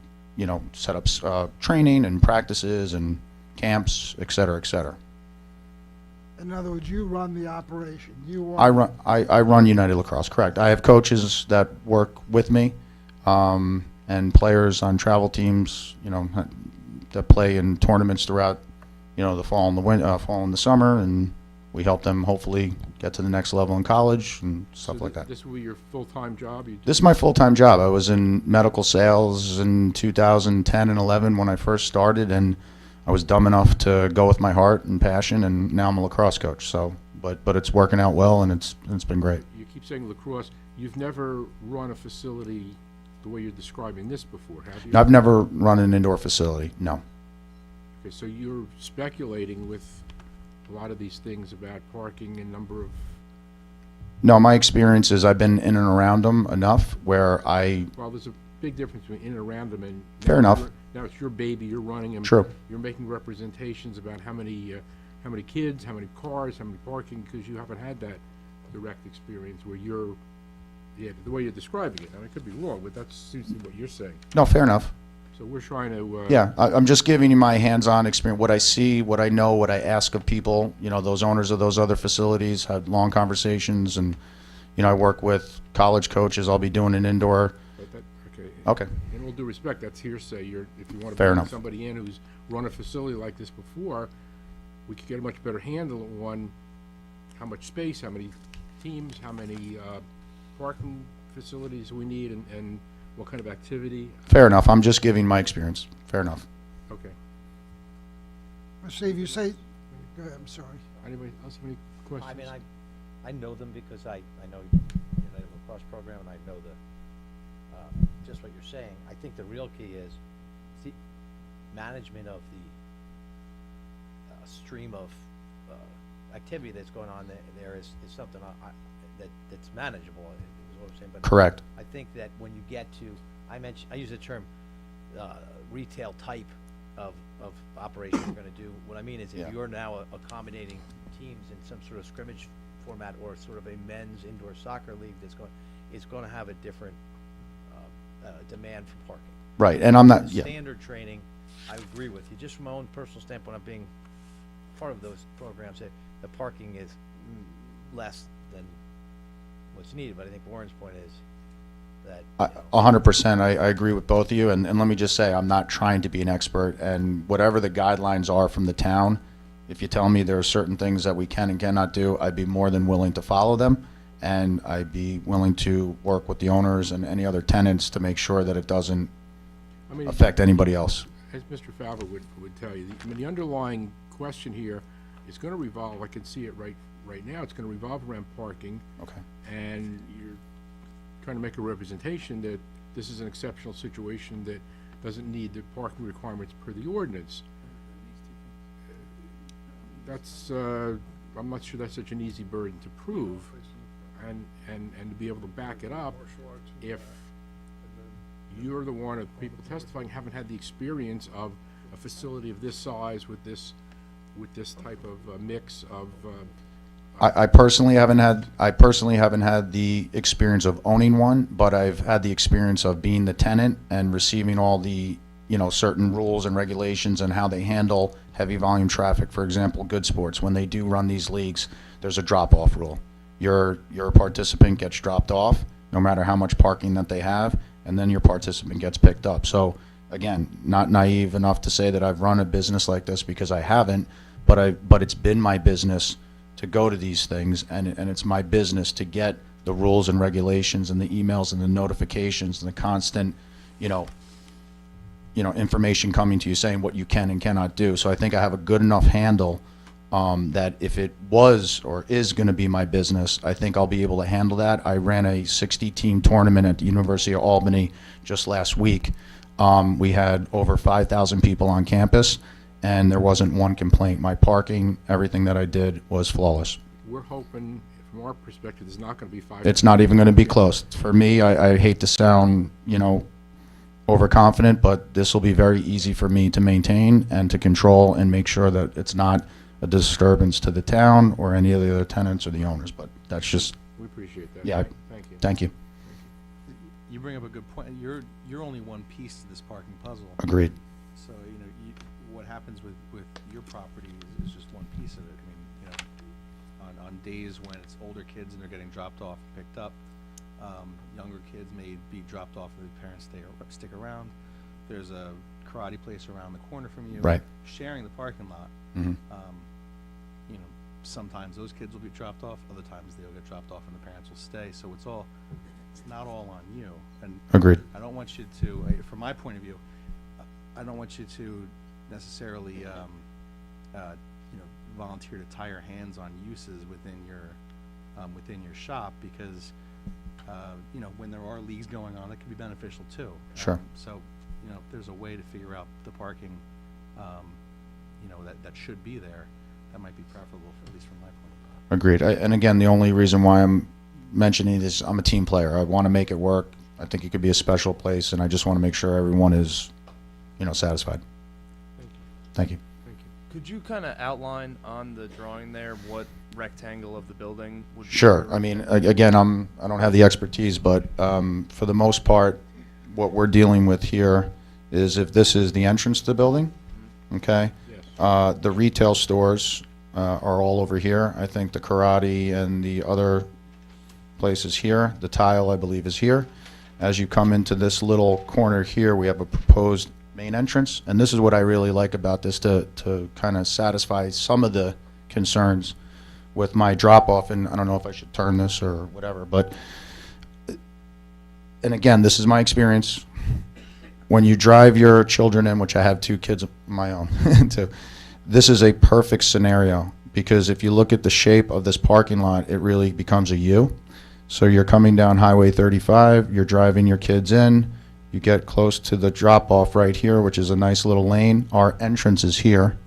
set up training and practices and camps, et cetera, et cetera. In other words, you run the operation. I run United Lacrosse, correct. I have coaches that work with me, and players on travel teams, that play in tournaments throughout, the fall and the summer, and we help them hopefully get to the next level in college and stuff like that. This will be your full-time job? This is my full-time job. I was in medical sales in 2010 and 11 when I first started, and I was dumb enough to go with my heart and passion, and now I'm a lacrosse coach. So, but it's working out well, and it's been great. You keep saying lacrosse. You've never run a facility the way you're describing this before, have you? I've never run an indoor facility, no. Okay, so you're speculating with a lot of these things about parking and number of... No, my experience is I've been in and around them enough where Well, there's a big difference between in and around them and... Fair enough. Now it's your baby, you're running them. True. You're making representations about how many kids, how many cars, how many parking, because you haven't had that direct experience where you're... Yeah, the way you're describing it, and I could be wrong, but that seems to be what you're saying. No, fair enough. So we're trying to... Yeah, I'm just giving you my hands-on experience, what I see, what I know, what I ask of people. Those owners of those other facilities had long conversations, and I work with college coaches. I'll be doing an indoor. Okay. In all due respect, that's hearsay. If you want to Fair bring enough. somebody in who's run a facility like this before, we could get a much better handle on how much space, how many teams, how many parking facilities we need, and what kind of activity. Fair enough. I'm just giving my experience. Fair enough. Okay. Steve, you say, go ahead, I'm sorry. Anybody else have any questions? I mean, I know them because I know United Lacrosse program, and I know just what you're saying. I think the real key is the management of the stream of activity that's going on there is something that's manageable, is what I'm saying. But Correct. I think that when you get to, I use the term retail type of operation you're going to do. What I mean is if you're now accommodating teams in some sort of scrimmage format or sort of a men's indoor soccer league it's going to have a different demand for parking. Right, and I'm not. Standard training, I agree with you. Just from my own personal standpoint, I'm being part of those programs, that the parking is less than what's needed, but I think Warren's point is that, you know, 100%, I agree with both of you, and let me just say, I'm not trying to be an expert, and whatever the guidelines are from the town, if you tell me there are certain things that we can and cannot do, I'd be more than willing to follow them, and I'd be willing to work with the owners and any other tenants to make sure that it doesn't I mean, affect anybody else. as Mr. Falber would tell you, the underlying question here is gonna revolve, I can see it right now, it's gonna revolve around parking, Okay. and you're trying to make a representation that this is an exceptional situation that doesn't need the parking requirements per the ordinance. That's, I'm not sure that's such an easy burden to prove, and to be able to back it up if you're the one of people testifying haven't had the experience of a facility of this size with this type of mix of, I personally haven't had the experience of owning one, but I've had the experience of being the tenant and receiving all the, certain rules and regulations and how they handle heavy volume traffic. For example, Good Sports, when they do run these leagues, there's a drop-off rule. Your participant gets dropped off, no matter how much parking that they have, and then your participant gets picked up. So, again, not naive enough to say that I've run a business like this, because I haven't, but it's been my business to go to these things, and it's my business to get the rules and regulations and the emails and the notifications and the constant, information coming to you saying what you can and cannot do. So I think I have a good enough handle that if it was or is going to be my business, I think I'll be able to handle that. I ran a 60-team tournament at the University of Albany just last week. We had over 5,000 people on campus, and there wasn't one complaint. My parking, everything that I did was flawless. we're hoping, from our perspective, there's not gonna be 5. It's not even going to be close. For me, I hate to sound, overconfident, but this will be very easy for me to maintain and to control and make sure that it's not a disturbance to the town or any of the other tenants or the owners. But that's just, We appreciate that. Yeah, Thank you. thank you. You bring up a good point. You're only one piece to this parking puzzle. Agreed. So, what happens with your property is just one piece of it. I mean, on days when it's older kids and they're getting dropped off and picked up, younger kids may be dropped off and the parents stick around. There's a karate place around the corner from you. Right. Sharing the parking lot. Mhm. Sometimes those kids will be dropped off, other times they'll get dropped off and the parents will stay. So it's not all on you. And Agreed. I don't want you to, from my point of view, I don't want you to necessarily, volunteer to tie your hands on uses within your shop, because, when there are leagues going on, it can be beneficial too. Sure. So, if there's a way to figure out the parking, that should be there, that might be preferable, at least from my point of view. Agreed. And again, the only reason why I'm mentioning this, I'm a team player. I want to make it work. I think it could be a special place, and I just want to make sure everyone is, satisfied. Thank you. Thank you. Could you kind of outline on the drawing there what rectangle of the building would be? Sure. I mean, again, I don't have the expertise, but for the most part, what we're dealing with here is if this is the entrance to the building, okay? Yes. The retail stores are all over here. I think the karate and the other places here. The tile, I believe, is here. As you come into this little corner here, we have a proposed main entrance, and this is what I really like about this to kind of satisfy some of the concerns with my drop-off, and I don't know if I should turn this or whatever, but, and again, this is my experience. When you drive your children in, which I have 2 kids of my own, too, this is a perfect scenario, because if you look at the shape of this parking lot, it really becomes a U. So you're coming down Highway 35, you're driving your kids in, you get close to the drop-off right here, which is a nice little lane. Our entrance is here.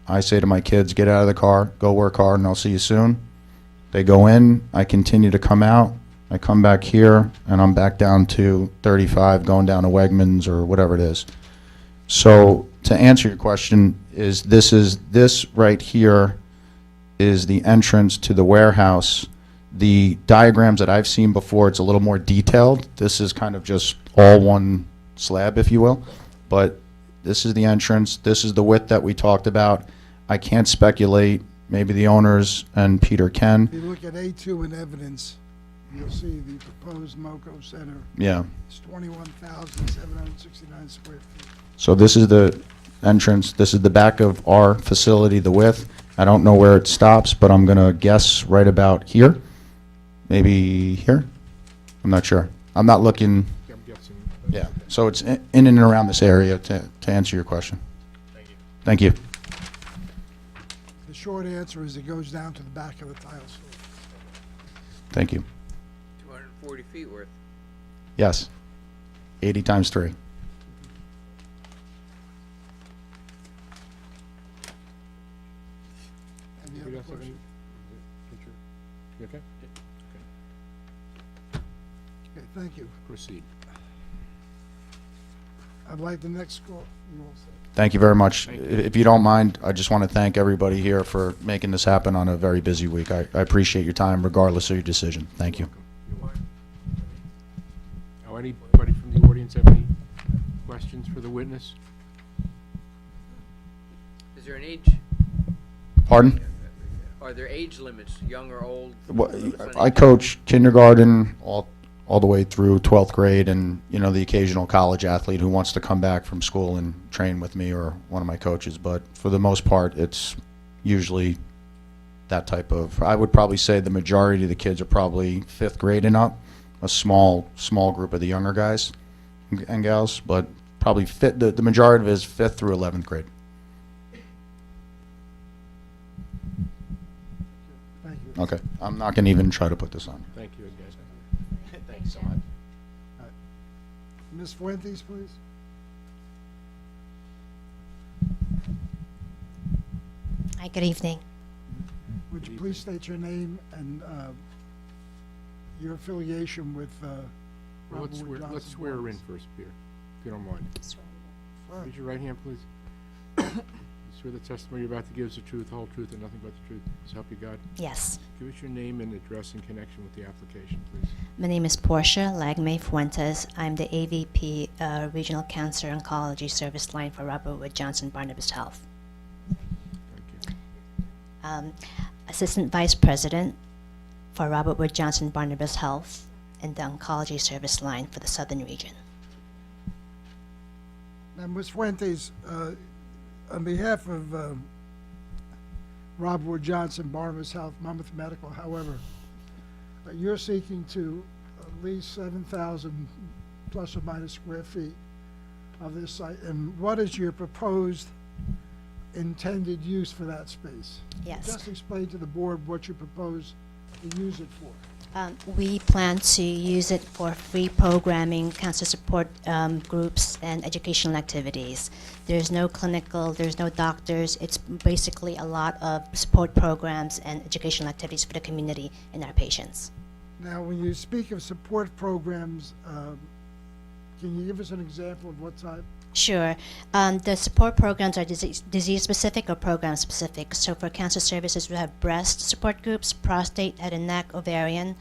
I say to my kids, get out of the car, go work hard, and I'll see you soon. They go in, I continue to come out, I come back here, and I'm back down to 35, going down to Wegmans or whatever it is. So to answer your question, this right here is the entrance to the warehouse. The diagrams that I've seen before, it's a little more detailed. This is kind of just all one slab, if you will. But this is the entrance. This is the width that we talked about. I can't speculate. Maybe the owners and Peter can. If you look at A2 in evidence, you'll see the proposed MoCo Center. Yeah. It's 21,769 square feet. So this is the entrance, this is the back of our facility, the width. I don't know where it stops, but I'm gonna guess right about here. Maybe here? I'm not sure. I'm not looking, I'm guessing. yeah. So it's in and around this area, to answer your question. Thank you. The short answer is it goes down to the back of the tile store. Thank you. 240 feet worth. Yes. 80 times 3. Any Anybody other else have any? questions? You okay? Okay, thank you. Proceed. I'd like the next call. You all set? Thank you very much. Thank you. If you don't mind, I just want to thank everybody here for making this happen on a very busy week. I appreciate your time regardless of your decision. Thank you. You're welcome. Oh, anybody from the audience have any questions for the witness? Is there an age, Pardon? are there age limits, young or old? I coach kindergarten all the way through 12th grade, and, you know, the occasional college athlete who wants to come back from school and train with me or one of my coaches. But for the most part, it's usually that type of, I would probably say the majority of the kids are probably 5th grade and up, a small group of the younger guys and gals, but probably the majority of it is 5th through 11th grade. Thank you. Okay, I'm not going to even try to put this on. Thank you again. Thanks so much. Ms. Fuentes, please. Hi, good evening. Would you please state your name and your affiliation with Well, Robert Wood Johnson? let's swear her in first, Peter, if you don't mind. Raise your right hand, please. You swear the testimony you're about to give is the truth, the whole truth, and nothing but the truth. So help you God. Yes. Give us your name and address in connection with the application, please. My name is Portia Lagme Fuentes. I'm the AVP Regional Cancer Oncology Service Line for Robert Wood Johnson Barnabas Health. Thank you. Assistant Vice President for Robert Wood Johnson Barnabas Health and the Oncology Service Line for the Southern Region. Now, Ms. Fuentes, on behalf of Robert Wood Johnson, Barnabas Health, Monmouth Medical, however, you're seeking to lease 7,000 plus or minus square feet of this site. And what is your proposed intended use for that space? Yes. Just explain to the board what you propose to use it for. We plan to use it for free programming, cancer support groups, and educational activities. There's no clinical, there's no doctors. It's basically a lot of support programs and educational activities for the community and our patients. Now, when you speak of support programs, can you give us an example of what type? Sure. The support programs are disease-specific or program-specific. So for cancer services, we have breast support groups, prostate, head and neck, ovarian.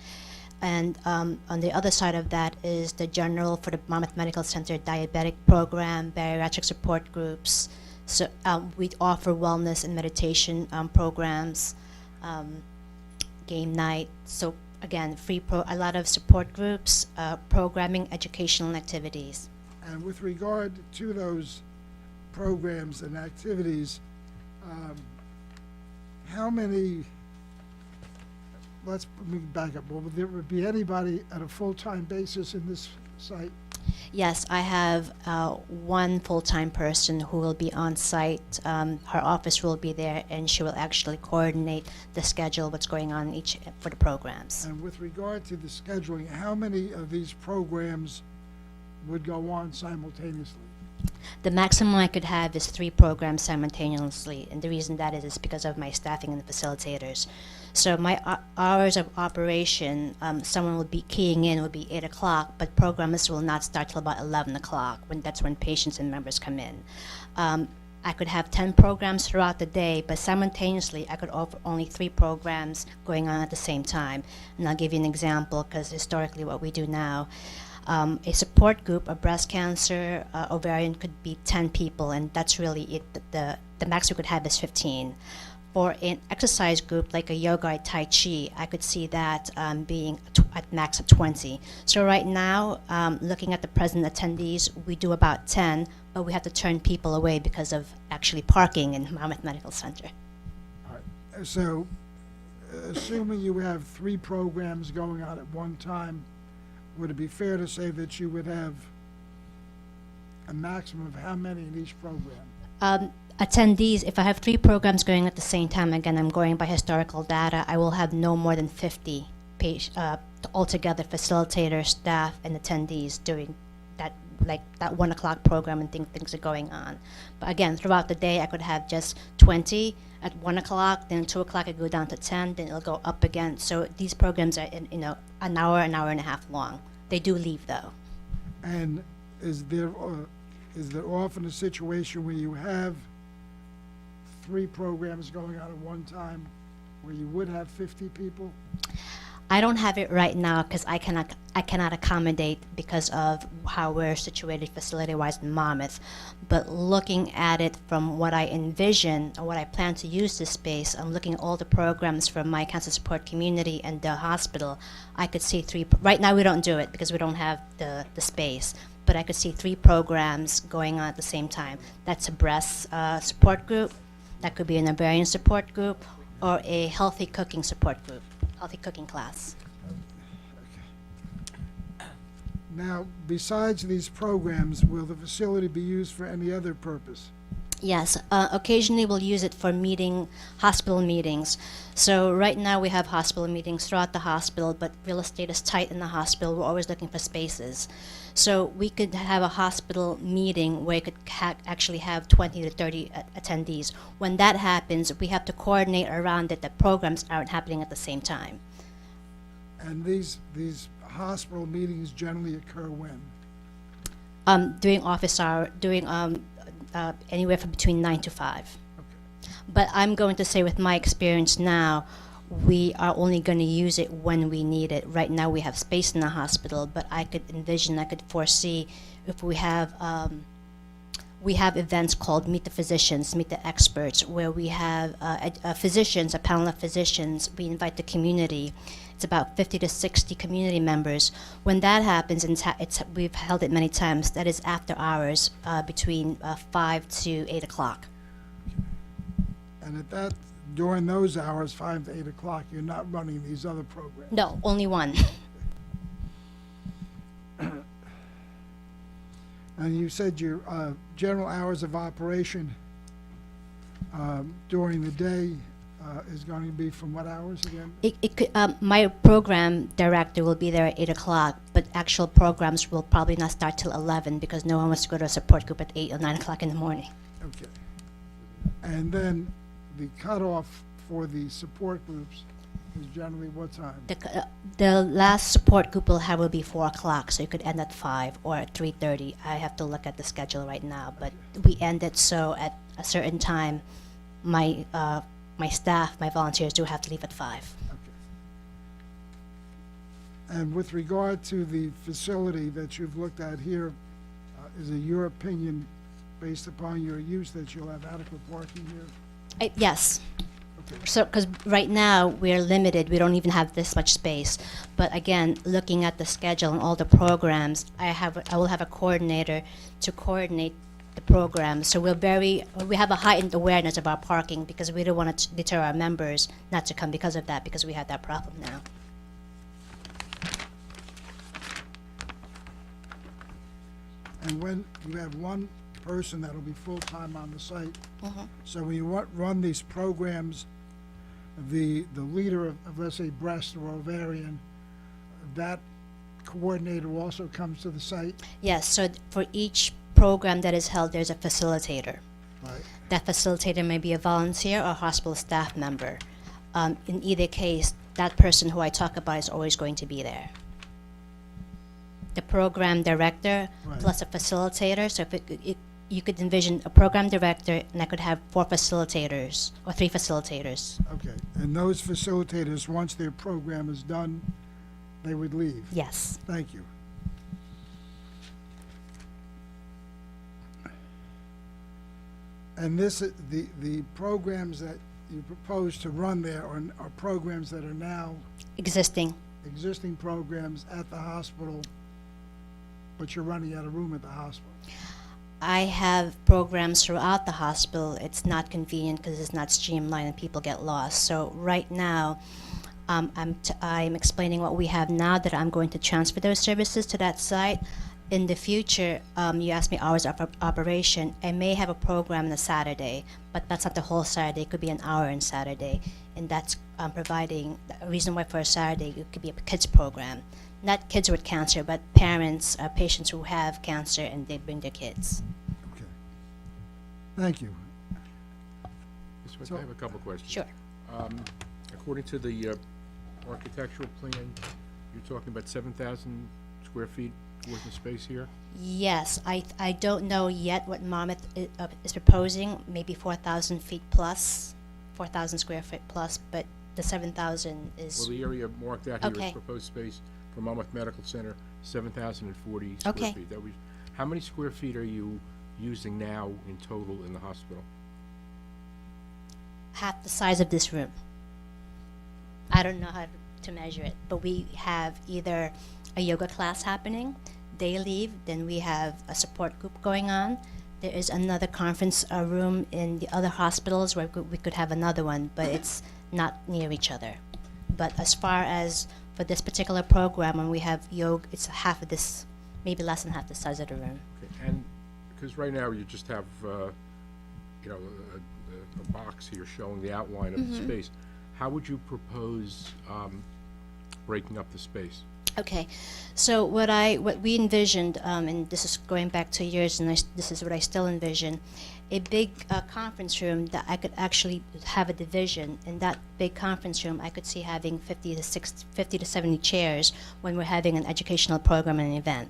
And on the other side of that is the general, for the Monmouth Medical Center, diabetic program, bariatric support groups. So we offer wellness and meditation programs, game night. So again, a lot of support groups, programming, educational activities. And with regard to those programs and activities, how many, let me back up, will there be anybody at a full-time basis in this site? Yes, I have one full-time person who will be on site. Her office will be there, and she will actually coordinate the schedule, what's going on for the programs. And with regard to the scheduling, how many of these programs would go on simultaneously? The maximum I could have is 3 programs simultaneously, and the reason that is because of my staffing and the facilitators. So my hours of operation, someone will be keying in, would be 8 o'clock, but programs will not start till about 11 o'clock, that's when patients and members come in. I could have 10 programs throughout the day, but simultaneously I could offer only 3 programs going on at the same time. And I'll give you an example, because historically what we do now, A support group, a breast cancer, ovarian could be 10 people, and that's really it. The max we could have is 15. For an exercise group like a yoga or Tai Chi, I could see that being at max of 20. So right now, looking at the present attendees, we do about 10, but we have to turn people away because of actually parking in Monmouth Medical Center. So, assuming you have 3 programs going on at one time, would it be fair to say that you would have a maximum of how many in each program? Attendees, if I have 3 programs going at the same time, again, I'm going by historical data, I will have no more than 50 altogether, facilitators, staff, and attendees doing that, like that 1 o'clock program and things are going on. But again, throughout the day, I could have just 20 at 1 o'clock, then 2 o'clock I go down to 10, then it'll go up again. So these programs are, an hour and a half long. They do leave though. And is there often a situation where you have 3 programs going on at one time where you would have 50 people? I don't have it right now because I cannot accommodate because of how we're situated facility-wise in Monmouth. But looking at it from what I envision or what I plan to use this space, I'm looking at all the programs from my cancer support community and the hospital. I could see 3. Right now we don't do it because we don't have the space. But I could see 3 programs going on at the same time. That's a breast support group. That could be an ovarian support group or a healthy cooking support group. Healthy cooking class. Now, besides these programs, will the facility be used for any other purpose? Yes, occasionally we'll use it for hospital meetings. So right now we have hospital meetings throughout the hospital, but real estate is tight in the hospital. We're always looking for spaces. So we could have a hospital meeting where it could actually have 20 to 30 attendees. When that happens, we have to coordinate around it that programs aren't happening at the same time. And these hospital meetings generally occur when? During office hour, anywhere from between 9 to 5. Okay. But I'm going to say with my experience now, we are only going to use it when we need it. Right now we have space in the hospital, but I could foresee if we have events called Meet the Physicians, Meet the Experts, where we have physicians, a panel of physicians. We invite the community. It's about 50 to 60 community members. When that happens, and we've held it many times, that is after hours between 5 to 8 o'clock. And during those hours, 5 to 8 o'clock, you're not running these other programs? No, only one. And you said your general hours of operation during the day is going to be from what hours again? It could, my program director will be there at 8 o'clock, but actual programs will probably not start till 11 because no one wants to go to a support group at 8 or 9 o'clock in the morning. Okay. And then the cutoff for the support groups is generally what time? The last support group will be 4 o'clock, so you could end at 5 or at 3:30. I have to look at the schedule right now, but we end it so at a certain time, my staff, my volunteers do have to leave at 5. Okay. And with regard to the facility that you've looked at here, is it your opinion, based upon your use, that you'll have adequate parking here? Yes. Okay. So, because right now we're limited, we don't even have this much space. But again, looking at the schedule and all the programs, I will have a coordinator to coordinate the program. So we have a heightened awareness of our parking because we don't want to deter our members not to come because of that, because we have that problem now. And when you have one person that'll be full-time on the site, Mhm. so when you run these programs, the leader of, let's say, breast or ovarian, that coordinator also comes to the site? Yes, so for each program that is held, there's a facilitator. Right. That facilitator may be a volunteer or a hospital staff member. In either case, that person who I talk about is always going to be there. The program director Right. plus a facilitator, so if you could envision a program director and I could have 4 facilitators or 3 facilitators. Okay, and those facilitators, once their program is done, they would leave? Yes. Thank you. And this, the programs that you propose to run there are programs that are now Existing. existing programs at the hospital, but you're running out of room at the hospital. I have programs throughout the hospital. It's not convenient because it's not streamlined and people get lost. So right now, I'm explaining what we have now, that I'm going to transfer those services to that site. In the future, you asked me hours of operation. I may have a program on a Saturday, but that's not the whole Saturday. It could be an hour on Saturday, and that's providing a reason why for a Saturday it could be a kids program, not kids with cancer, but parents, patients who have cancer, and they bring their kids. Okay. Thank you. Ms. Smith, So- I have a couple of questions. Sure. According to the architectural plan, you're talking about 7,000 square feet worth of space here? Yes, I don't know yet what Monmouth is proposing, maybe 4,000 feet plus, 4,000 square feet plus, but the 7,000 Well, is, the area marked out here Okay. is proposed space for Monmouth Medical Center, 7,040 square Okay. feet. How many square feet are you using now in total in the hospital? half the size of this room. I don't know how to measure it, but we have either a yoga class happening, they leave, then we have a support group going on. There is another conference room in the other hospitals where we could have another one, but it's not near each other. But as far as for this particular program, when we have yoga, it's half of this, maybe less than half the size of the room. Okay, and, because right now you just have, you know, a box here showing the outline of the space. How would you propose breaking up the space? Okay, so what we envisioned, and this is going back 2 years, and this is what I still envision, a big conference room that I could actually have a division. In that big conference room, I could see having 50 to 70 chairs when we're having an educational program and an event.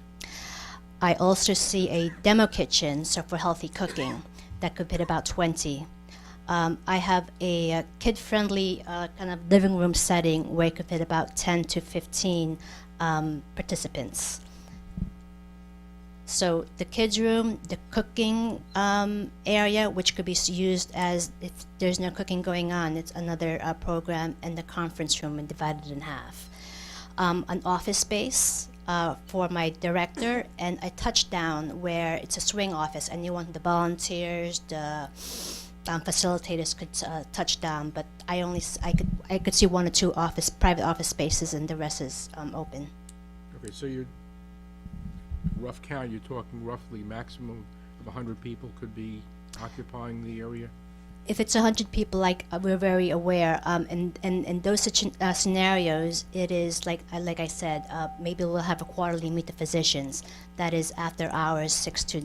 I also see a demo kitchen, so for healthy cooking, that could fit about 20. I have a kid-friendly kind of living room setting where it could fit about 10 to 15 participants. So the kids' room, the cooking area, which could be used as, if there's no cooking going on, it's another program, and the conference room, and divided in half. An office space for my director, and a touchdown where it's a swing office, and you want the volunteers, the facilitators could touch down, but I could see 1 or 2 private office spaces, and the rest is open. Okay, so you're, rough count, you're talking roughly maximum of 100 people could be occupying the area? If it's 100 people, like we're very aware, and in those scenarios, it is like I said, maybe we'll have a quarterly meet the physicians. That is after hours, 6 to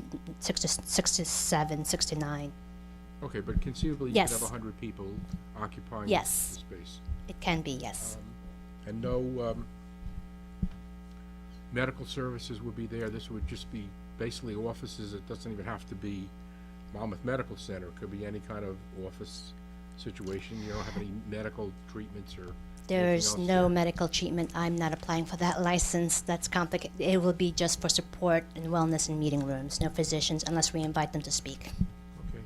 7, 6 to 9. Okay, but conceivably you could Yes. have 100 people occupying Yes. the space. It can be, yes. And no medical services would be there. This would just be basically offices. It doesn't even have to be Monmouth Medical Center. It could be any kind of office situation. You don't have any medical treatments or There's anything else no there? medical treatment. I'm not applying for that license. That's complicated. It will be just for support and wellness in meeting rooms. No physicians unless we invite them to speak. Okay,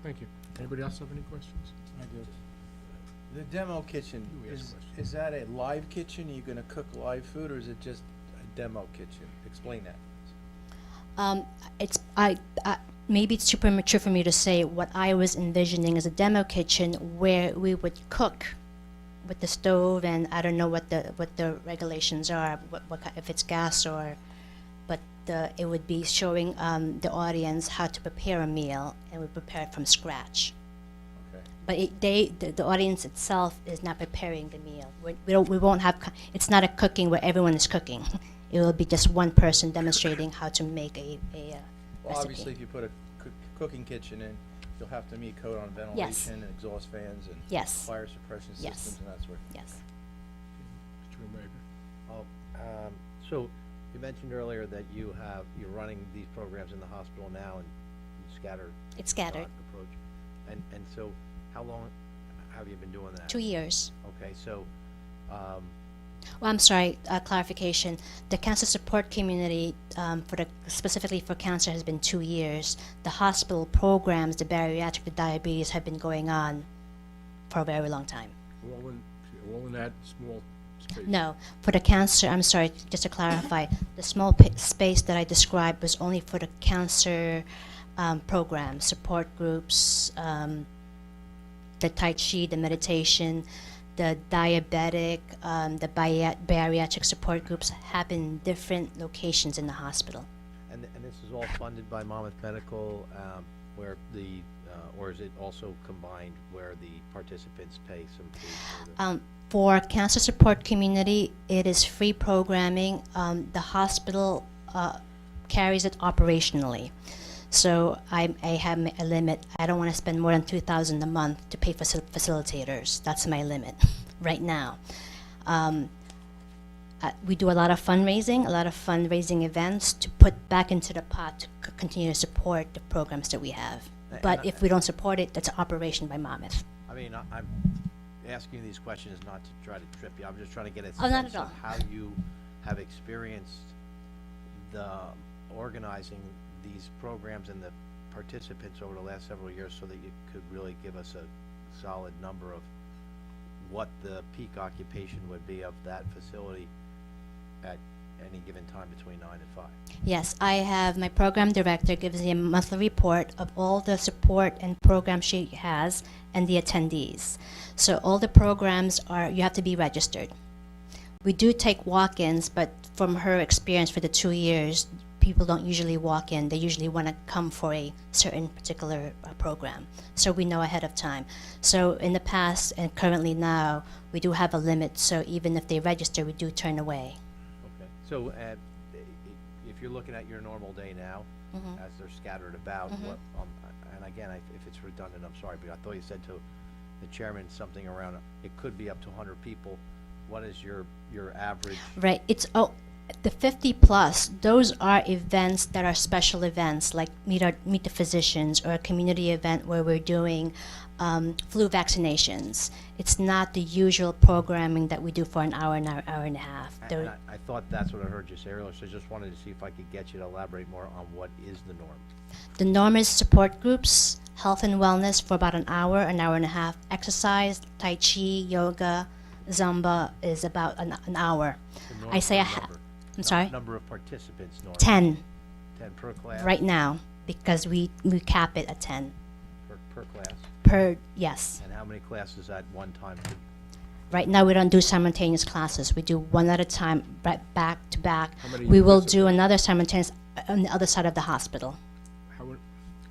thank you. Anybody else have any questions? I do. The demo kitchen, You ask questions. is that a live kitchen? Are you gonna cook live food, or is it just a demo kitchen? Explain that. Maybe it's too premature for me to say. What I was envisioning is a demo kitchen where we would cook with the stove, and I don't know what the regulations are, if it's gas or, but it would be showing the audience how to prepare a meal, and we prepare it from scratch. Okay. But the audience itself is not preparing the meal. We won't have. It's not a cooking where everyone is cooking. It will be just one person demonstrating how to make a Well, recipe. obviously, if you put a cooking kitchen in, you'll have to meet code on ventilation and exhaust fans and Yes. fire suppression Yes. systems and that sort of thing. Yes. Mr. Schumaker? So you mentioned earlier that you're running these programs in the hospital now and scattered. It's scattered. Approach. And so how long have you been doing that? 2 years. Okay, so, Well, I'm sorry, clarification. The cancer support community, specifically for cancer, has been 2 years. The hospital programs, the bariatric, the diabetes, have been going on for a very long time. All in that small space? No, for the cancer, I'm sorry, just to clarify, the small space that I described was only for the cancer program, support groups, the Tai Chi, the meditation, the diabetic, the bariatric support groups happen in different locations in the hospital. And this is all funded by Monmouth Medical, where the, or is it also combined where the participants pay some fee for the? For cancer support community, it is free programming. The hospital carries it operationally. So I have a limit. I don't want to spend more than $2,000 a month to pay for facilitators. That's my limit right now. We do a lot of fundraising events to put back into the pot to continue to support the programs that we have. But if we don't support it, that's an operation by Monmouth. I mean, I'm asking you these questions not to try to trip you. I'm just trying to get a Oh, not sense at of all. how you have experienced the organizing these programs and the participants over the last several years, so that you could really give us a solid number of what the peak occupation would be of that facility at any given time between 9 and 5. Yes, I have my program director gives me a monthly report of all the support and programs she has and the attendees. So all the programs you have to be registered. We do take walk-ins, but from her experience for the 2 years, people don't usually walk in. They usually want to come for a certain particular program. So we know ahead of time. So in the past and currently now, we do have a limit. So even if they register, we do turn away. Okay. So if you're looking at your normal day now, as they're scattered about, what, and again, if it's redundant, I'm sorry, but I thought you said to the chairman something around, it could be up to 100 people. What is your average? Right. It's the 50 plus. Those are events that are special events, like meet the physicians, or a community event where we're doing flu vaccinations. It's not the usual programming that we do for an hour and a half. And I thought that's what I heard you say earlier, so I just wanted to see if I could get you to elaborate more on what is the norm. The norm is support groups, health and wellness for about an hour and a half. Exercise, Tai Chi, yoga, Zumba is about an hour. I say I'm sorry? Number of participants normally? 10. 10 per class? Right now, because we cap it at 10. Per class? Yes. And how many classes at one time? Right now, we don't do simultaneous classes. We do one at a time, right back to back. How many We will anticipate? do another simultaneous on the other side of the hospital.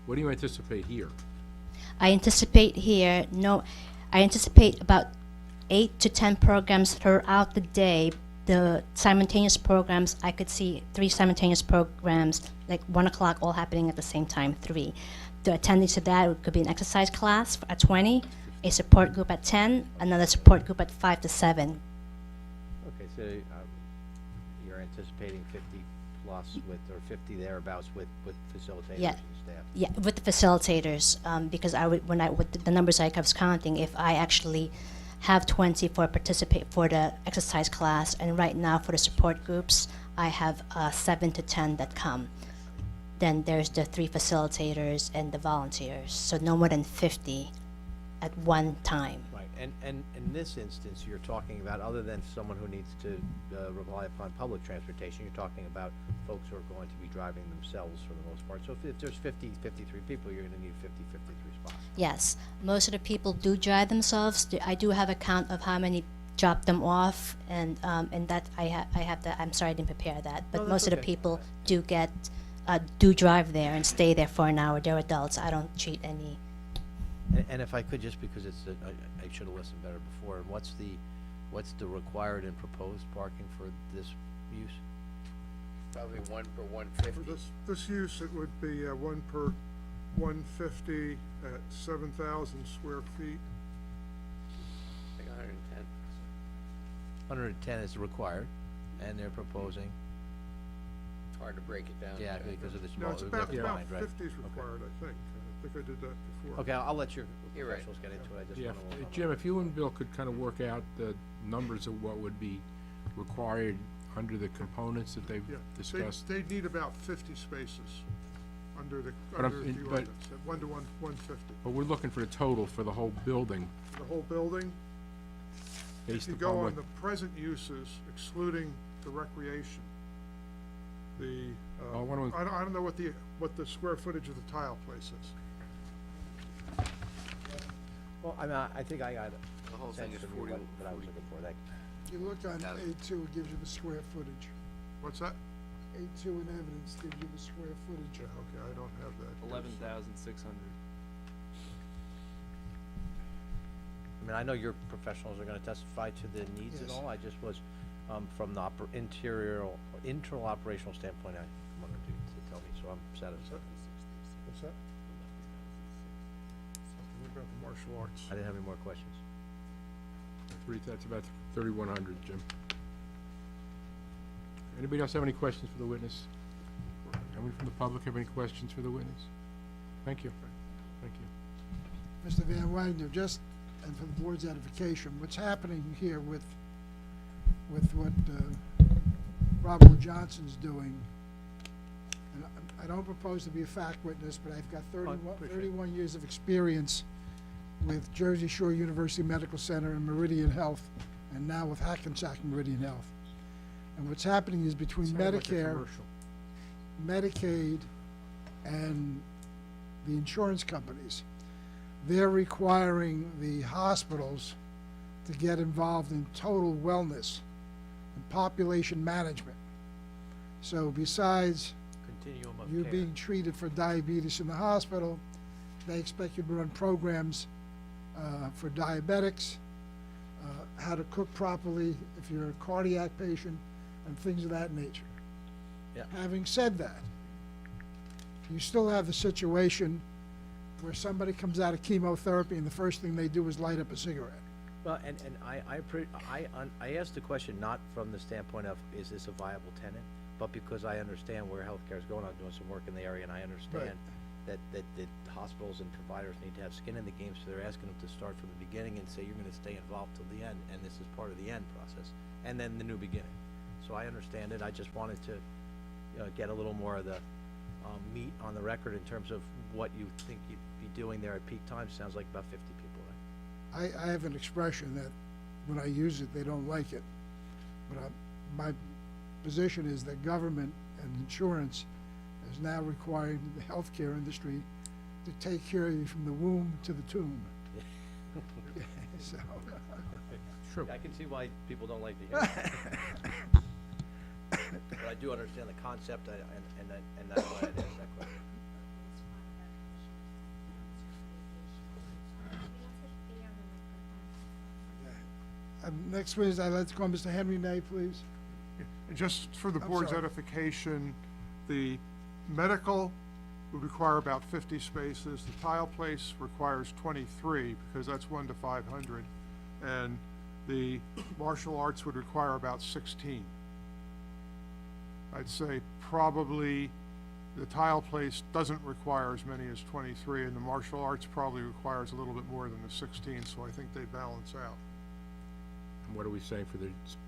What do you anticipate here? I anticipate about 8 to 10 programs throughout the day. The simultaneous programs, I could see 3 simultaneous programs, like 1 o'clock, all happening at the same time, 3. The attendees to that could be an exercise class at 20, a support group at 10, another support group at 5 to 7. Okay, so you're anticipating 50 plus with, or 50 thereabouts with facilitators Yeah. and staff? Yeah, with the facilitators, because with the numbers I was counting, if I actually have 20 for the exercise class, and right now for the support groups, I have 7 to 10 that come. Then there's the 3 facilitators and the volunteers, so no more than 50 at one time. Right, and in this instance, you're talking about, other than someone who needs to rely upon public transportation, you're talking about folks who are going to be driving themselves for the most part. So if there's 53 people, you're going to need 53 spots. Yes, most of the people do drive themselves. I do have a count of how many drop them off, and that I have to. I'm sorry I didn't prepare that, but No, most that's of the okay. people do drive there and stay there for an hour. They're adults. I don't treat any. And if I could, just because I should have listened better before, and what's the required and proposed parking for this use? Probably 1 per For 150. this use, it would be 1 per 150 at 7,000 square feet. Like 110. 110 is required, and they're proposing, Hard to break it down. yeah, because of the No, small, it's they're about defined, right? 50 is required, I think. I think I did that before. Okay, I'll let your You're right. professionals get into it, I just Yeah, want to. Jim, if you and Bill could kind of work out the numbers of what would be required under the components that they've Yeah, discussed? they need about 50 spaces under the, But I'm- under the but- ordinance, at 1 to 150. But we're looking for the total for the whole building, The whole building, if based you upon go what... on the present uses, excluding the recreation, the, I wanna- I don't know what the square footage of the tile place is. Well, I mean, I think I got it. The whole thing is Sense of 40, what I was looking for. That, If you look on Got it. A2, it gives you the square footage. What's that? A2 in evidence gives you the square footage. Yeah, okay, I don't have that. here. 11,600. I mean, I know your professionals are gonna testify to the needs and Yes. all. I just was, from the internal operational standpoint, I wanted to tell me, so I'm satisfied. What's that? Something about the martial arts. I didn't have any more questions. That's about 3,100, Jim. Anybody else have any questions for the witness? Anyone from the public have any questions for the witness? Thank you. Thank you. Mr. Van Wagner, just, and for the board's edification, what's happening here with what Robert Johnson's doing, and I don't propose to be a fact witness, but I've got 31 years of experience with Jersey Shore University Medical Center and Meridian Health, and now with Hackensack Meridian Health. And what's happening is between Sounded like a Medicare, commercial. Medicaid, and the insurance companies, they're requiring the hospitals to get involved in total wellness and population management. So besides Continuum of you care. being treated for diabetes in the hospital, they expect you to run programs for diabetics, how to cook properly if you're a cardiac patient, and things of that nature. Yeah. Having said that, you still have the situation where somebody comes out of chemotherapy and the first thing they do is light up a cigarette. Well, and I asked the question not from the standpoint of, is this a viable tenant? But because I understand where healthcare is going. I'm doing some work in the area, and I understand that hospitals and providers need to have skin in the game, so they're asking them to start from the beginning and say, you're gonna stay involved till the end, and this is part of the end process, and then the new beginning. So I understand it. I just wanted to, get a little more of the, meat on the record in terms of what you think you'd be doing there at peak times. Sounds like about 50 people, right? I have an expression that when I use it, they don't like it. But my position is that government and insurance is now requiring the healthcare industry to take care of you from the womb to the tomb. So, True. I can see why people don't like to hear it. But I do understand the concept, and that's why I asked that question. next witness, I'd like to call Mr. Henry Nay, please. And just for the I'm board's sorry. edification, the medical would require about 50 spaces. The tile place requires 23, because that's 1 to 500. And the martial arts would require about 16. I'd say probably the tile place doesn't require as many as 23, and the martial arts probably requires a little bit more than the 16, so I think they balance out. And what are we saying for the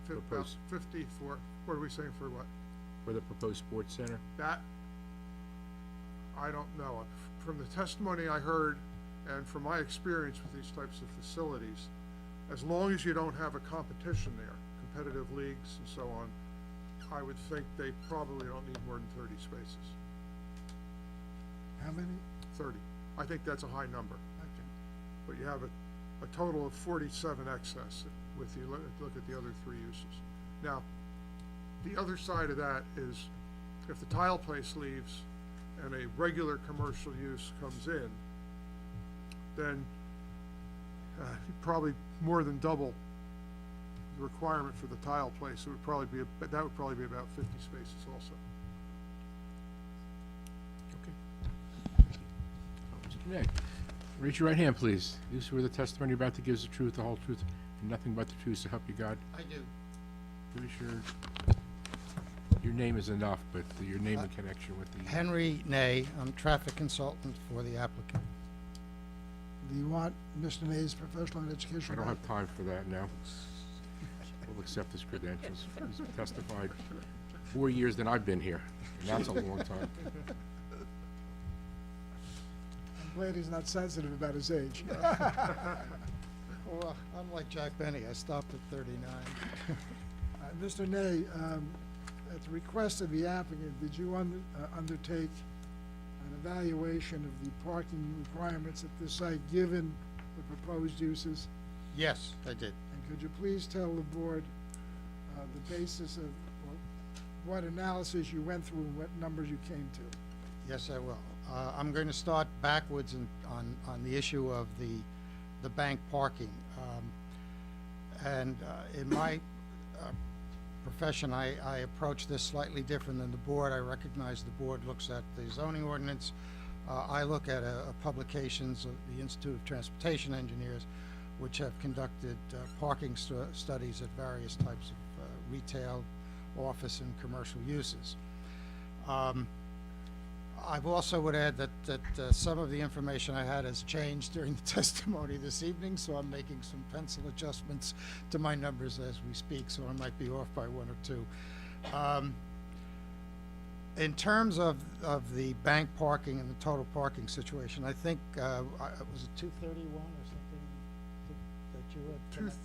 About proposed, 50 for, what are we saying for what? for the proposed sports center? That, I don't know. From the testimony I heard, and from my experience with these types of facilities, as long as you don't have a competition there, competitive leagues and so on, I would think they probably don't need more than 30 spaces. How many? 30. I think that's a high number. Okay. But you have a total of 47 excess with you look at the other three uses. Now, the other side of that is if the tile place leaves and a regular commercial use comes in, then probably more than double the requirement for the tile place. It would probably be, but that would probably be about 50 spaces also. Mr. Nay, raise your right hand, please. You swear the testimony you're about to give is the truth, the whole truth, and nothing but the truth, so help you God? I do. Pretty sure your name is enough, but your name in connection with the... Henry Nay, I'm traffic consultant for the applicant. Do you want Mr. Nay's professional and educational? I don't have time for that now. He'll accept his credentials. He's testified 4 years than I've been here, and that's a long time. I'm glad he's not sensitive about his age. Well, unlike Jack Benny, I stopped at 39. Mr. Ney, at the request of the applicant, did you undertake an evaluation of the parking requirements at this site, given the proposed uses? Yes, I did. And could you please tell the board the basis of, or what analysis you went through and what numbers you came to? Yes, I will. I'm going to start backwards on the issue of the bank parking. In my profession, I approach this slightly different than the board. I recognize the board looks at the zoning ordinance. I look at publications of the Institute of Transportation Engineers, which have conducted parking studies at various types of retail, office, and commercial uses. I also would add that some of the information I had has changed during the testimony this evening, so I'm making some pencil adjustments to my numbers as we speak, so I might be off by one or two. In terms of the bank parking and the total parking situation, I think, was it 231 or something that you had? come up with?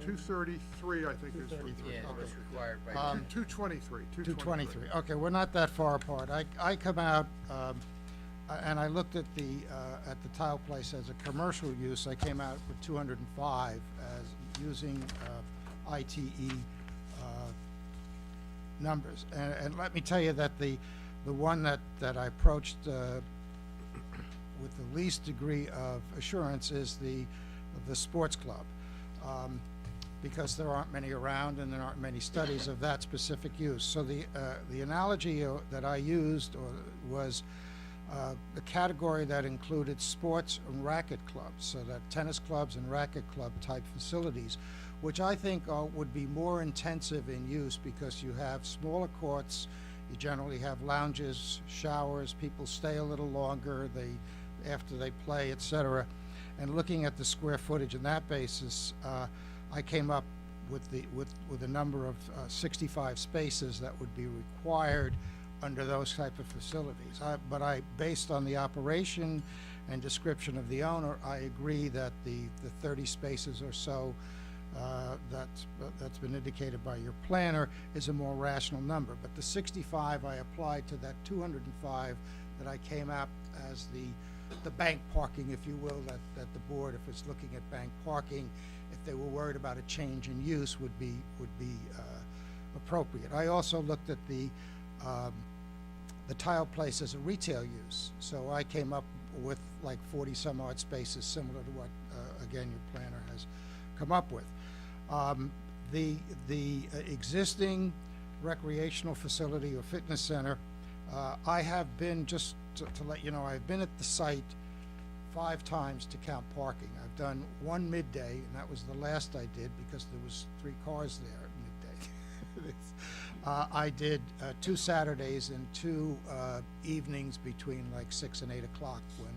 233, I think is. 233. Yeah, Okay. it's required by. 223. 223. Okay, we're not that far apart. I come out, and I looked at the tile place as a commercial use. I came out with 205 as using ITE numbers. And let me tell you that the one that I approached with the least degree of assurance is the sports club. Because there aren't many around and there aren't many studies of that specific use. So the analogy that I used was the category that included sports and racket clubs, so that tennis clubs and racket club type facilities, which I think would be more intensive in use because you have smaller courts, you generally have lounges, showers, people stay a little longer after they play, etc. And looking at the square footage on that basis, I came up with a number of 65 spaces that would be required under those type of facilities. But based on the operation and description of the owner, I agree that the 30 spaces or so that's been indicated by your planner is a more rational number. But the 65 I applied to that 205 that I came up as the bank parking, if you will, that the board, if it's looking at bank parking, if they were worried about a change in use, would be appropriate. I also looked at the tile place as a retail use, so I came up with like 40 some odd spaces, similar to what again your planner has come up with. The existing recreational facility or fitness center, I have been, just to let you know, I've been at the site 5 times to count parking. I've done one midday, and that was the last I did because there was 3 cars there at midday. I did 2 Saturdays and 2 evenings between like 6 and 8 o'clock when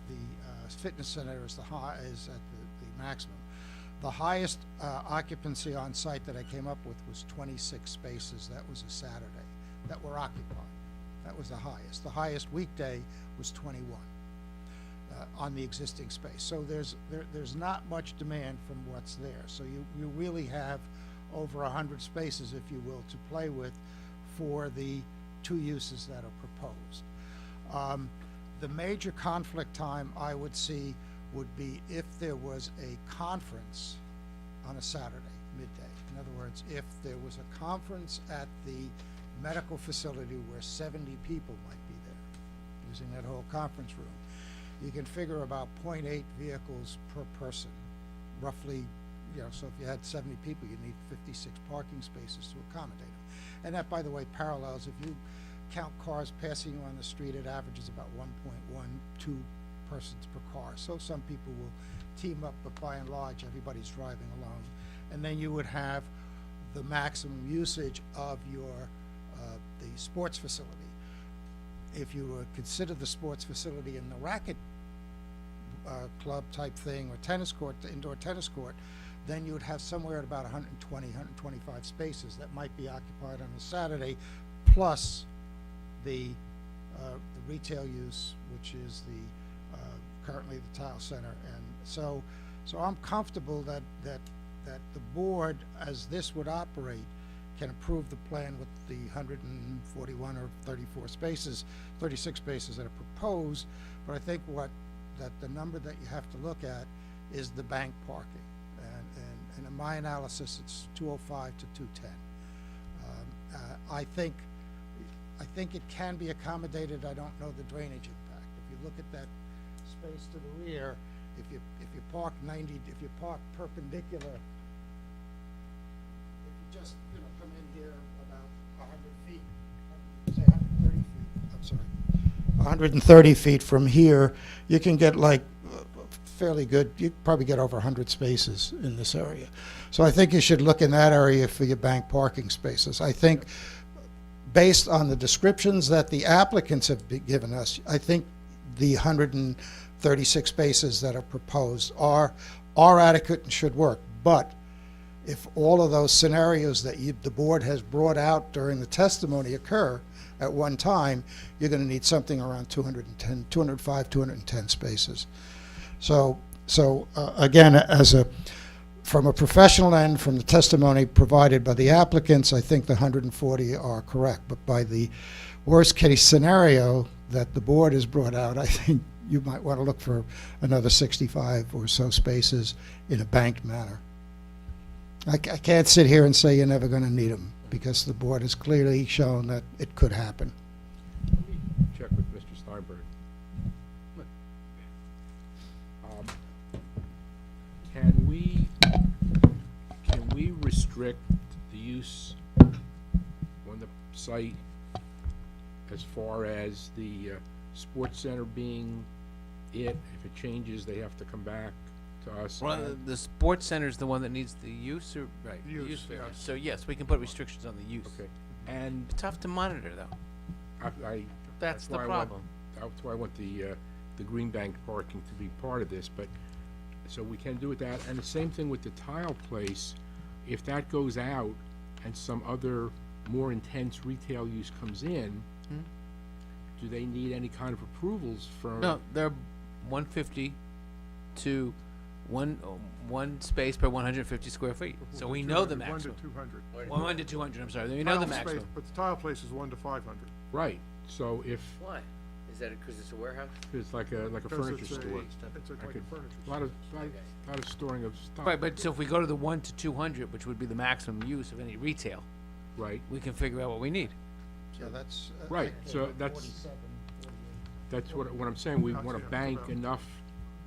the fitness center is at the maximum. The highest occupancy on site that I came up with was 26 spaces. That was a Saturday that were occupied. That was the highest. The highest weekday was 21 on the existing space. So there's not much demand from what's there. So you really have over 100 spaces, if you will, to play with for the 2 uses that are proposed. The major conflict time I would see would be if there was a conference on a Saturday midday. In other words, if there was a conference at the medical facility where 70 people might be there, using that whole conference room, you can figure about 0.8 vehicles per person, roughly. So if you had 70 people, you need 56 parking spaces to accommodate them. And that, by the way, parallels, if you count cars passing you on the street, it averages about 1.12 persons per car. So some people will team up, but by and large, everybody's driving alone. And then you would have the maximum usage of your the sports facility. If you would consider the sports facility in the racket club type thing, or tennis court, indoor tennis court, then you would have somewhere at about 120, 125 spaces that might be occupied on a Saturday, plus the retail use, which is currently the Tile Center. And so I'm comfortable that the board, as this would operate, can approve the plan with the 141 or 34 spaces, 36 spaces that are proposed. But I think that the number that you have to look at is the bank parking. And in my analysis, it's 205 to 210. I think it can be accommodated. I don't know the drainage impact. If you look at that space to the rear, if you park perpendicular, if you just come in here about 100 feet, say 130 feet, I'm sorry, 130 feet from here, you can get like fairly good, you probably get over 100 spaces in this area. So I think you should look in that area for your bank parking spaces. I think based on the descriptions that the applicants have given us, I think the 136 spaces that are proposed are adequate and should work. But if all of those scenarios that the board has brought out during the testimony occur at one time, you're going to need something around 205, 210 spaces. So again, from a professional end, from the testimony provided by the applicants, I think the 140 are correct. But by the worst case scenario that the board has brought out, I think you might want to look for another 65 or so spaces in a banked manner. I can't sit here and say you're never going to need them, because the board has clearly shown that it could happen. Let me check with Mr. Steinberg. Can we restrict the use on the site as far as the sports center being it? If it changes, they have to come back to us. Well, the sports center is the one that needs the use, or, right, the Use, use variance. yes. So yes, we can put restrictions on the use. Okay, and Tough to monitor, though. That's the why I problem. That's why I want the green bank parking to be part of this, but, so we can do with that. And the same thing with the tile place. If that goes out and some other more intense retail use comes in, do they need any kind of approvals from? No, they're 150 to one space per 150 square feet. So we know the maximum. 1 to 200. 1 to 200, I'm sorry. We know the Tile space, maximum. but the tile place is 1 to 500. Right, so if, Why? Is that because it's a warehouse? it's like a Because furniture it's a- store. It's I like a could- furniture A lot of, store. lot of storing of stuff. Right, but so if we go to the 1 to 200, which would be the maximum use of any retail, Right, we can figure out what we need. So that's. Right, so that's- 47, 48. that's what I'm saying, we want to bank enough.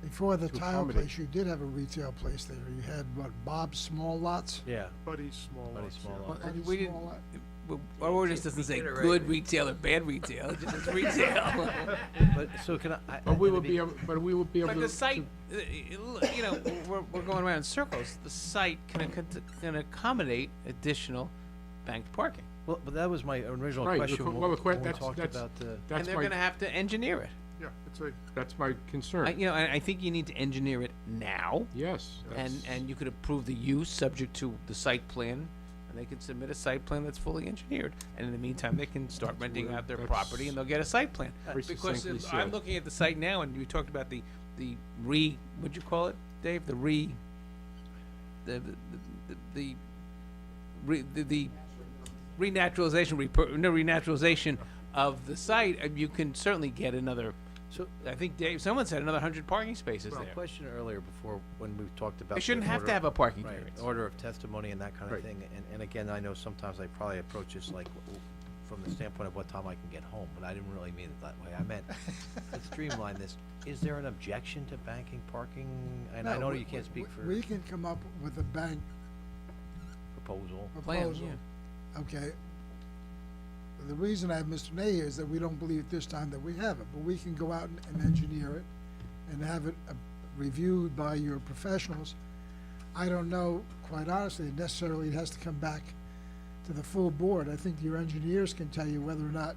Before the To tile accommodate. place, you did have a retail place there. You had, what, Bob's Small Lots? Yeah, Buddy's Small Buddy's Lots, Small yeah. Lots. Buddy's we didn't- Small Lot. Our ordinance doesn't say get it right. good retail or bad retail, it just says retail. but, so can I? But we would be able, but we would be able But to. the site, you know, we're going around in circles. The site can accommodate additional banked parking. Well, but that was my original Right, question well, when we that's- talked that's- about the. And That's they're my, gonna have to engineer it. Yeah, it's a, that's my concern. I think you need to engineer it now, Yes. that's- and you could approve the use subject to the site plan, and they can submit a site plan that's fully engineered. And in the meantime, they can start renting out their property, and they'll get a site plan. Very Because succinctly I'm said. looking at the site now, and you talked about the what'd you call it, Dave? The renaturalization of the site. You can certainly get another. So, I think Dave, someone said another 100 parking spaces well, there. question earlier before, when we talked about. They shouldn't the have order to have a parking Right, variance. order of testimony and that kind of Right. thing, and again, I know sometimes I probably approach this like, from the standpoint of what time I can get home, but I didn't really mean it that way, I meant, let's streamline this, is there an objection to banking parking? And I No, know we- you can't speak for We can come up with a bank proposal. Plan, proposal, okay? The reason I have Mr. Ney here is that we don't believe at this time that we have it, but we can go out and engineer it and have it reviewed by your professionals. I don't know, quite honestly, necessarily it has to come back to the full board. I think your engineers can tell you whether or not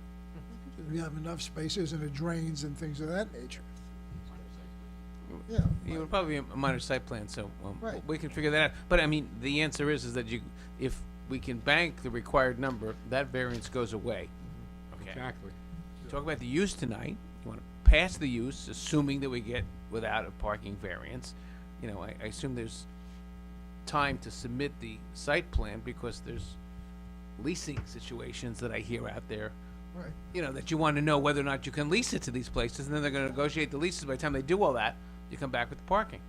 we have enough spaces and it drains and things of that nature. Yeah. It would probably be a minor site plan, so, Right. we can figure that out. But I mean, the answer is that if we can bank the required number, that variance goes away. Okay. Exactly. Talk about the use tonight. You wanna pass the use, assuming that we get without a parking variance. You know, I assume there's time to submit the site plan because there's leasing situations that I hear out there. Right. You know, that you wanna know whether or not you can lease it to these places, and then they're gonna negotiate the leases. By the time they do all that, you come back with the parking.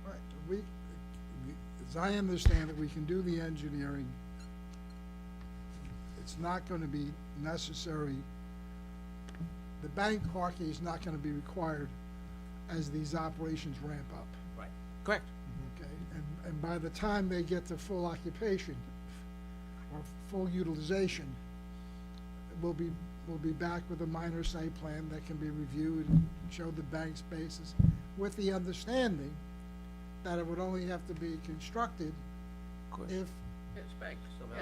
Right, as I understand it, we can do the engineering. It's not gonna be necessary, the bank parking is not gonna be required as these operations ramp up, Right. Correct. okay? And by the time they get to full occupation or full utilization, we'll be back with a minor site plan that can be reviewed and show the bank spaces, with the understanding that it would only have to be constructed if It's back.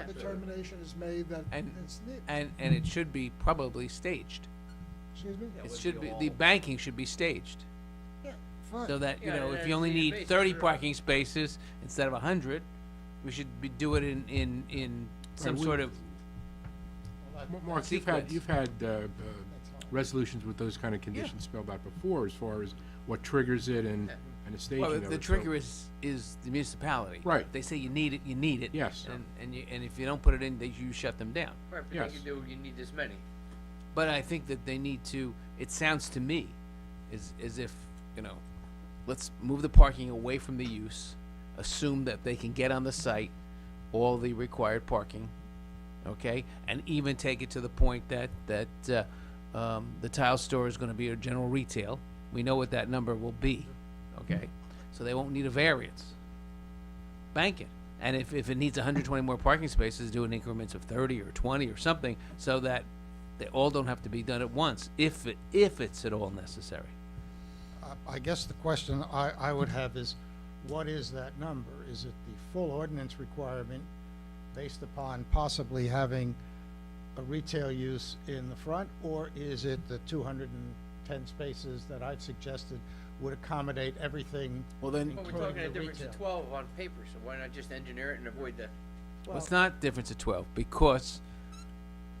a determination is made that And- it's needed. And it should be probably staged. Excuse me? It should be, the banking should be staged. Fine. So that, you Yeah, know, and if you only your need basis, 30 sure. parking spaces instead of 100, we should do it in some Right, sort of, Mark, Sequence. you've had resolutions with those kind of conditions spelled out before, as far as what triggers it and the staging well, of it. the so- trigger is the municipality. Right. They say you need it, you need it. Yes. And if you don't put it in, you shut them down. Right, but Yes. you can do, you need this many. But I think that they need to, it sounds to me, as if, you know, let's move the parking away from the use, assume that they can get on the site all the required parking, okay? And even take it to the point that the tile store is gonna be a general retail. We know what that number will be, okay? So they won't need a variance. Bank it. And if it needs 120 more parking spaces, do it in increments of 30 or 20 or something, so that they all don't have to be done at once, if it's at all necessary. I guess the question I would have is, what is that number? Is it the full ordinance requirement based upon possibly having a retail use in the front? Or is it the 210 spaces that I've suggested would accommodate everything? Well, then, Well, we're including talking a the difference of retail? 12 on paper, so why not just engineer it and avoid the, well, it's not difference of 12, because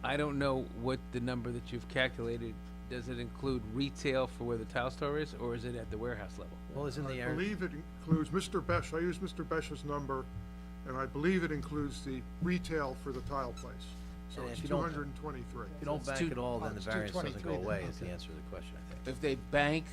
I don't know what the number that you've calculated, does it include retail for where the tile store is, or is it at the warehouse level? Well, isn't the I area, believe it includes Mr. Besh, I use Mr. Besh's number, and I believe it includes the retail for the tile place. So And it's if you don't- 223. if you don't It's bank two- it all, then the it's variance doesn't go 223 away, then, is the okay. answer to the question, I think. If they bank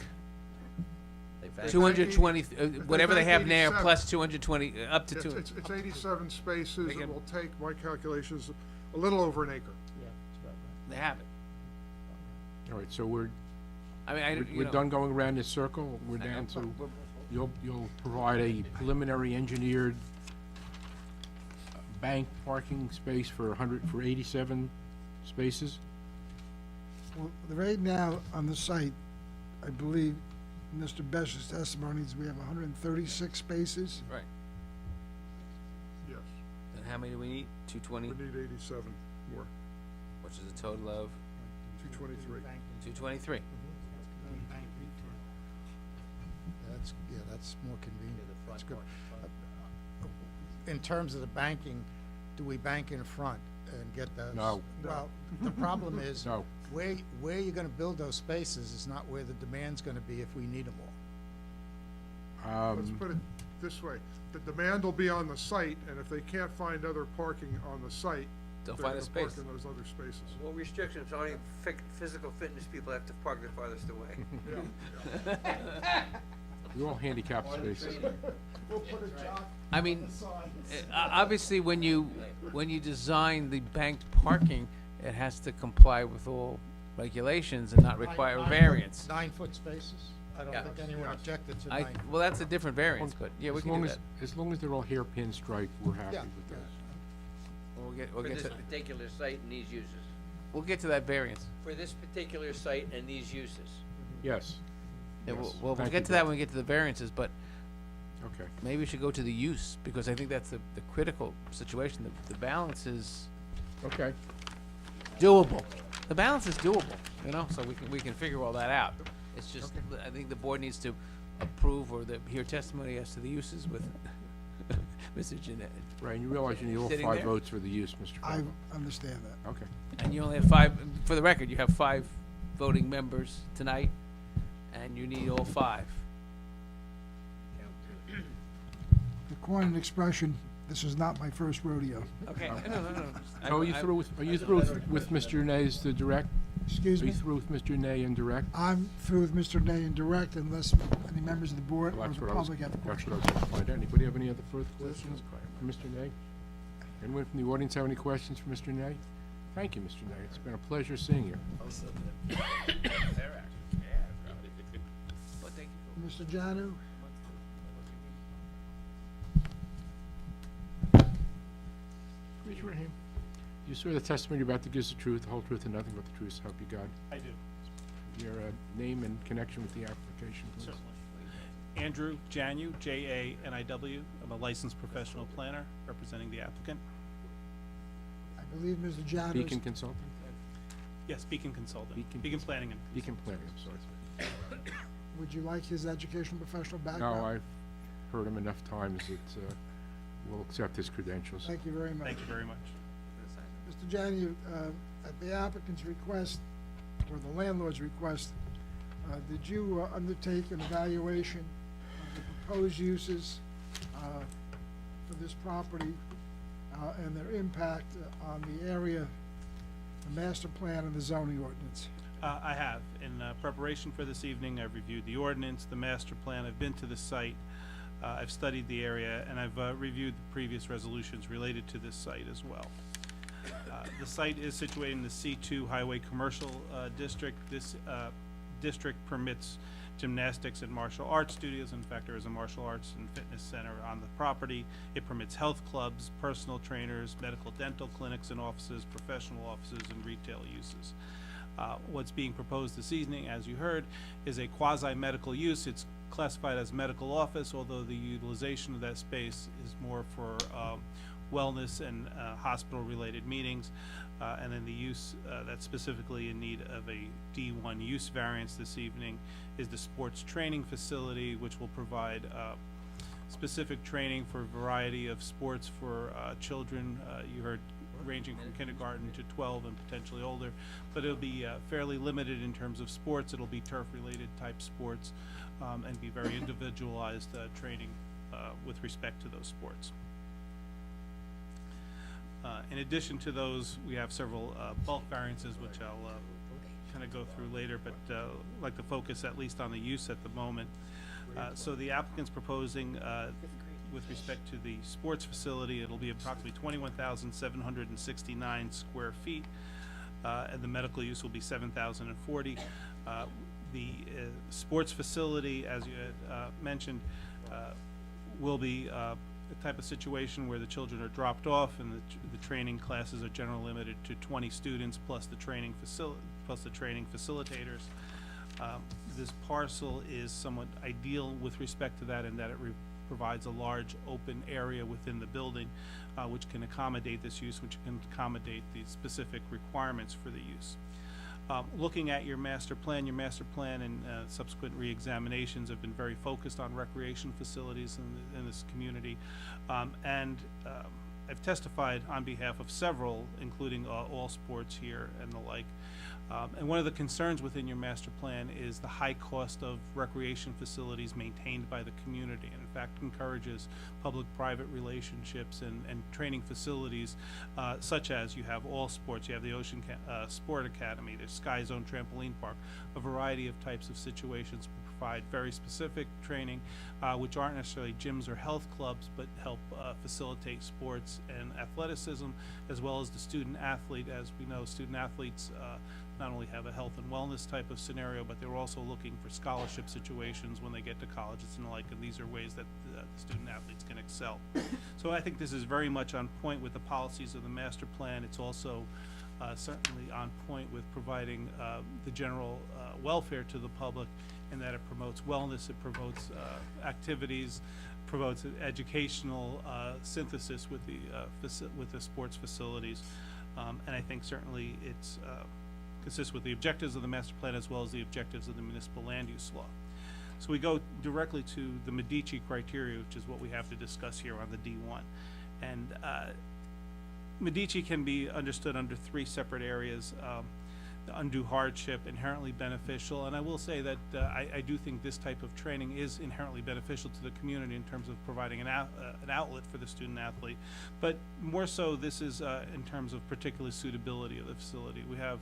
They bank- 220, they whatever they bank have now, 87. plus 220, up to It's, 2. it's 87 spaces, Make it- it will take, my calculations, a little over an acre. Yeah, that's about right. They have it. All right, so we're I mean, we're done going around this circle, we're down to, you'll provide a preliminary engineered bank parking space for 87 spaces? Well, right now, on the site, I believe, Mr. Besh's testimony is we have 136 spaces. Right. Yes, And how many do we need? 220, we need 87 more, which is a total of 223. 223. That's more convenient. The front That's good. part, In terms of the banking, do we bank in front and get those? No. Well, the problem is, No. where you're gonna build those spaces is not where the demand's gonna be if we need them all. Let's put it this way, the demand will be on the site, and if they can't find other parking on the site, They'll they're find a gonna park space. in those other spaces. well, restrictions, only physical fitness people have to park the farthest away. They're all handicapped spaces. I mean, obviously, when you design the banked parking, it has to comply with all regulations and not require a variance. 9-foot spaces? I don't Yeah. think anyone objected to I, 9. well, that's a different variance, but yeah, we As can long do as, that. as long as they're all hairpin striped, we're happy Yeah, with those. We'll For get this to, particular site and these uses. we'll get to that variance. For this particular site and these uses. Yes, Yeah, Yes. we'll Thank get you, to that Bill. when we get to the variances, but okay. maybe we should go to the use, because I think that's the critical situation. The balance is Okay. doable. The balance is doable, you know, so we can figure all that out. It's just, I think the board needs to approve or hear testimony as to the uses with Mr. Jeanette. Right, and you realize you need all Sitting 5 there? votes for the use, Mr. I Falco. understand that. Okay. And you only have 5, for the record, you have 5 voting members tonight, and you need all 5. The coin and expression, this is not my first rodeo. Okay, no. So are you through with Mr. Nay's the direct? Excuse Are you me? through with Mr. Nay and direct? I'm through with Mr. Nay and direct unless any members of the board Well, or that's the what I was, public have that's questions. what I was going to find out. Anybody have any other further questions for Mr. Nay? Anyone from the audience have any questions for Mr. Nay? Thank you, Mr. Nay. It's been a pleasure seeing you. Mr. Janu? Raise your right hand. Do you swear the testimony you're about to give is the truth, the whole truth, and nothing but the truth, so help you God? I do. Your name and connection with the application, please. Certainly. Andrew Janu, Janiw. I'm a licensed professional planner representing the applicant. I believe Mr. Janu. Beacon Consultant? Yes, Beacon Consultant. Beacon Beacon Planning and Beacon Planning, I'm sorry. Would you like his educational professional background? No, I've heard him enough times that we'll accept his credentials. Thank you very much. thank you very much. Mr. Janu, at the applicant's request, or the landlord's request, did you undertake an evaluation of the proposed uses for this property and their impact on the area, the master plan, and the zoning ordinance? I have. In preparation for this evening, I've reviewed the ordinance, the master plan. I've been to the site. I've studied the area, and I've reviewed the previous resolutions related to this site as well. The site is situated in the C2 Highway Commercial District. This district permits gymnastics and martial arts studios. In fact, there is a martial arts and fitness center on the property. It permits health clubs, personal trainers, medical dental clinics and offices, professional offices, and retail uses. What's being proposed this evening, as you heard, is a quasi-medical use. It's classified as medical office, although the utilization of that space is more for wellness and hospital-related meetings. And then the use that's specifically in need of a D1 use variance this evening is the sports training facility, which will provide specific training for a variety of sports for children. You heard ranging from kindergarten to 12 and potentially older, but it'll be fairly limited in terms of sports. It'll be turf-related type sports and be very individualized training with respect to those sports. In addition to those, we have several bulk variances, which I'll kind of go through later, but like to focus at least on the use at the moment. So the applicant's proposing, with respect to the sports facility, it'll be approximately 21,769 square feet, and the medical use will be 7,040. The sports facility, as you had mentioned, will be a type of situation where the children are dropped off and the training classes are generally limited to 20 students plus the training facilitators. This parcel is somewhat ideal with respect to that in that it provides a large open area within the building which can accommodate this use, which can accommodate the specific requirements for the use. Looking at your master plan and subsequent re-examinations have been very focused on recreation facilities in this community. I've testified on behalf of several, including All Sports here and the like. And one of the concerns within your master plan is the high cost of recreation facilities maintained by the community, and in fact encourages public-private relationships and training facilities such as you have All Sports, you have the Ocean Sport Academy, there's Sky Zone Trampoline Park, a variety of types of situations provide very specific training which aren't necessarily gyms or health clubs, but help facilitate sports and athleticism, as well as the student athlete. As we know, student athletes not only have a health and wellness type of scenario, but they're also looking for scholarship situations when they get to colleges and the like, and these are ways that the student athletes can excel. So I think this is very much on point with the policies of the master plan. It's also certainly on point with providing the general welfare to the public, in that it promotes wellness, it promotes activities, promotes an educational synthesis with the sports facilities, and I think certainly it's consists with the objectives of the master plan as well as the objectives of the municipal land use law. So we go directly to the Medici criteria, which is what we have to discuss here on the D1. And Medici can be understood under three separate areas. The undue hardship, inherently beneficial, and I will say that I do think this type of training is inherently beneficial to the community in terms of providing an outlet for the student athlete, but more so this is in terms of particular suitability of the facility. We have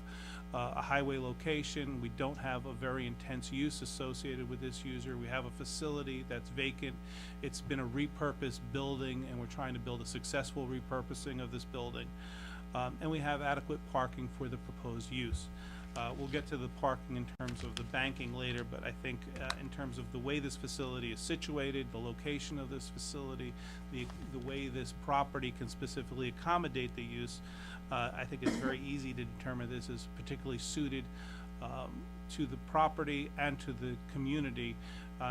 a highway location. We don't have a very intense use associated with this user. We have a facility that's vacant. It's been a repurposed building, and we're trying to build a successful repurposing of this building. And we have adequate parking for the proposed use. We'll get to the parking in terms of the banking later, but I think in terms of the way this facility is situated, the location of this facility, the way this property can specifically accommodate the use, I think it's very easy to determine this is particularly suited to the property and to the community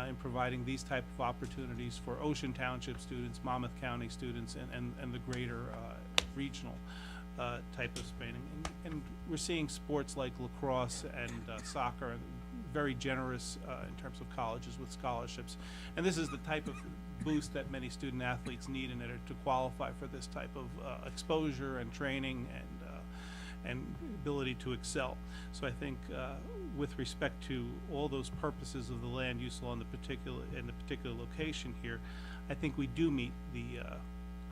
in providing these type of opportunities for Ocean Township students, Monmouth County students, and the greater regional type of Spain. And we're seeing sports like lacrosse and soccer, very generous in terms of colleges with scholarships. And this is the type of boost that many student athletes need in order to qualify for this type of exposure and training and ability to excel. So I think with respect to all those purposes of the land use law in the particular location here, I think we do meet the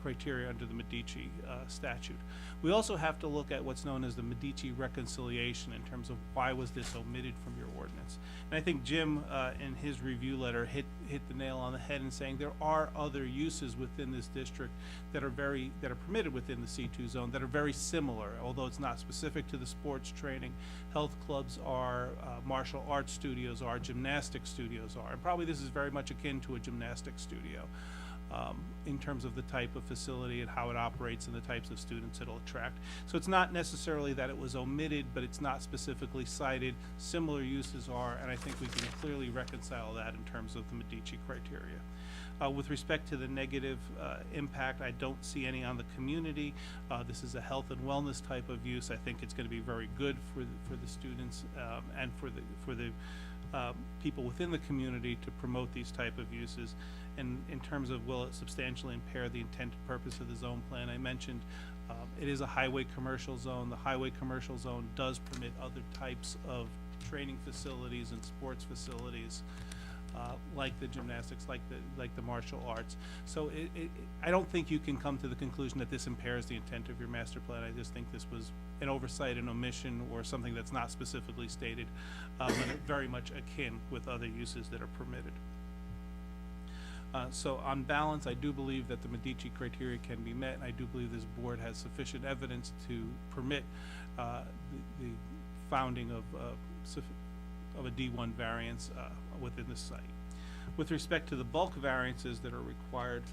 criteria under the Medici statute. We also have to look at what's known as the Medici reconciliation in terms of why was this omitted from your ordinance. And I think Jim, in his review letter, hit the nail on the head in saying there are other uses within this district that are permitted within the C2 zone that are very similar, although it's not specific to the sports training. Health clubs are, martial arts studios are, gymnastic studios are, and probably this is very much akin to a gymnastic studio. In terms of the type of facility and how it operates and the types of students it'll attract. So it's not necessarily that it was omitted, but it's not specifically cited. Similar uses are, and I think we can clearly reconcile that in terms of the Medici criteria. With respect to the negative impact, I don't see any on the community. This is a health and wellness type of use. I think it's going to be very good for the students and for the people within the community to promote these type of uses. And in terms of will it substantially impair the intended purpose of the zone plan, I mentioned it is a highway commercial zone. The highway commercial zone does permit other types of training facilities and sports facilities like the gymnastics, like the martial arts. So I don't think you can come to the conclusion that this impairs the intent of your master plan. I just think this was an oversight, an omission, or something that's not specifically stated, but very much akin with other uses that are permitted. So on balance, I do believe that the Medici criteria can be met, and I do believe this board has sufficient evidence to permit the founding of a D1 variance within the site. With respect to the bulk variances that are required,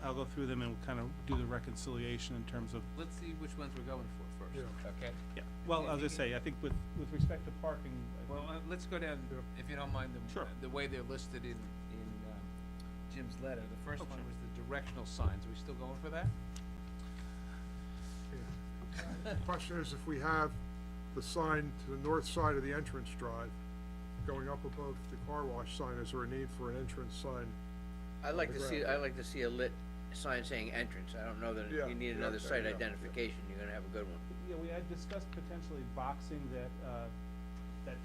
I'll go through them and we'll kind of do the reconciliation in terms of. Let's see which ones we're going for first, okay? Yeah. Well, as I say, I think with respect to parking. Well, let's go down, if you don't mind, Sure. the way they're listed in Jim's letter. The first one was the directional signs. Are we still going for that? The question is, if we have the sign to the north side of the entrance drive going up above the car wash sign, is there a need for an entrance sign? I'd like to see a lit sign saying entrance. I don't know that Yeah, you need yeah, another okay, site yeah, identification. You're gonna have a good one. Yeah, we had discussed potentially boxing that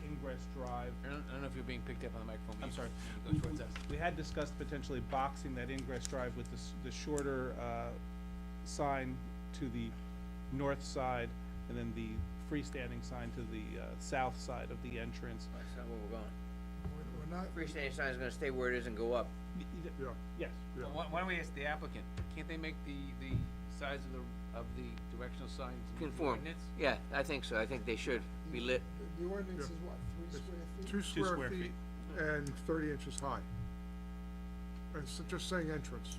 ingress drive. I don't know if you're being picked up on the microphone. I'm sorry. Go towards us. We had discussed potentially boxing that ingress drive with the shorter sign to the north side, and then the freestanding sign to the south side of the entrance. That's not where we're going. We're not, Freestanding sign is gonna stay where it is and go up. Yeah. Yes. Yeah. Well, why don't we ask the applicant? Can't they make the size of the directional signs Conform. ordinance? Yeah, I think so. I think they should be lit. the ordinance is what, 3 It's square feet? 2 square square feet and 30 inches high. And it's just saying entrance.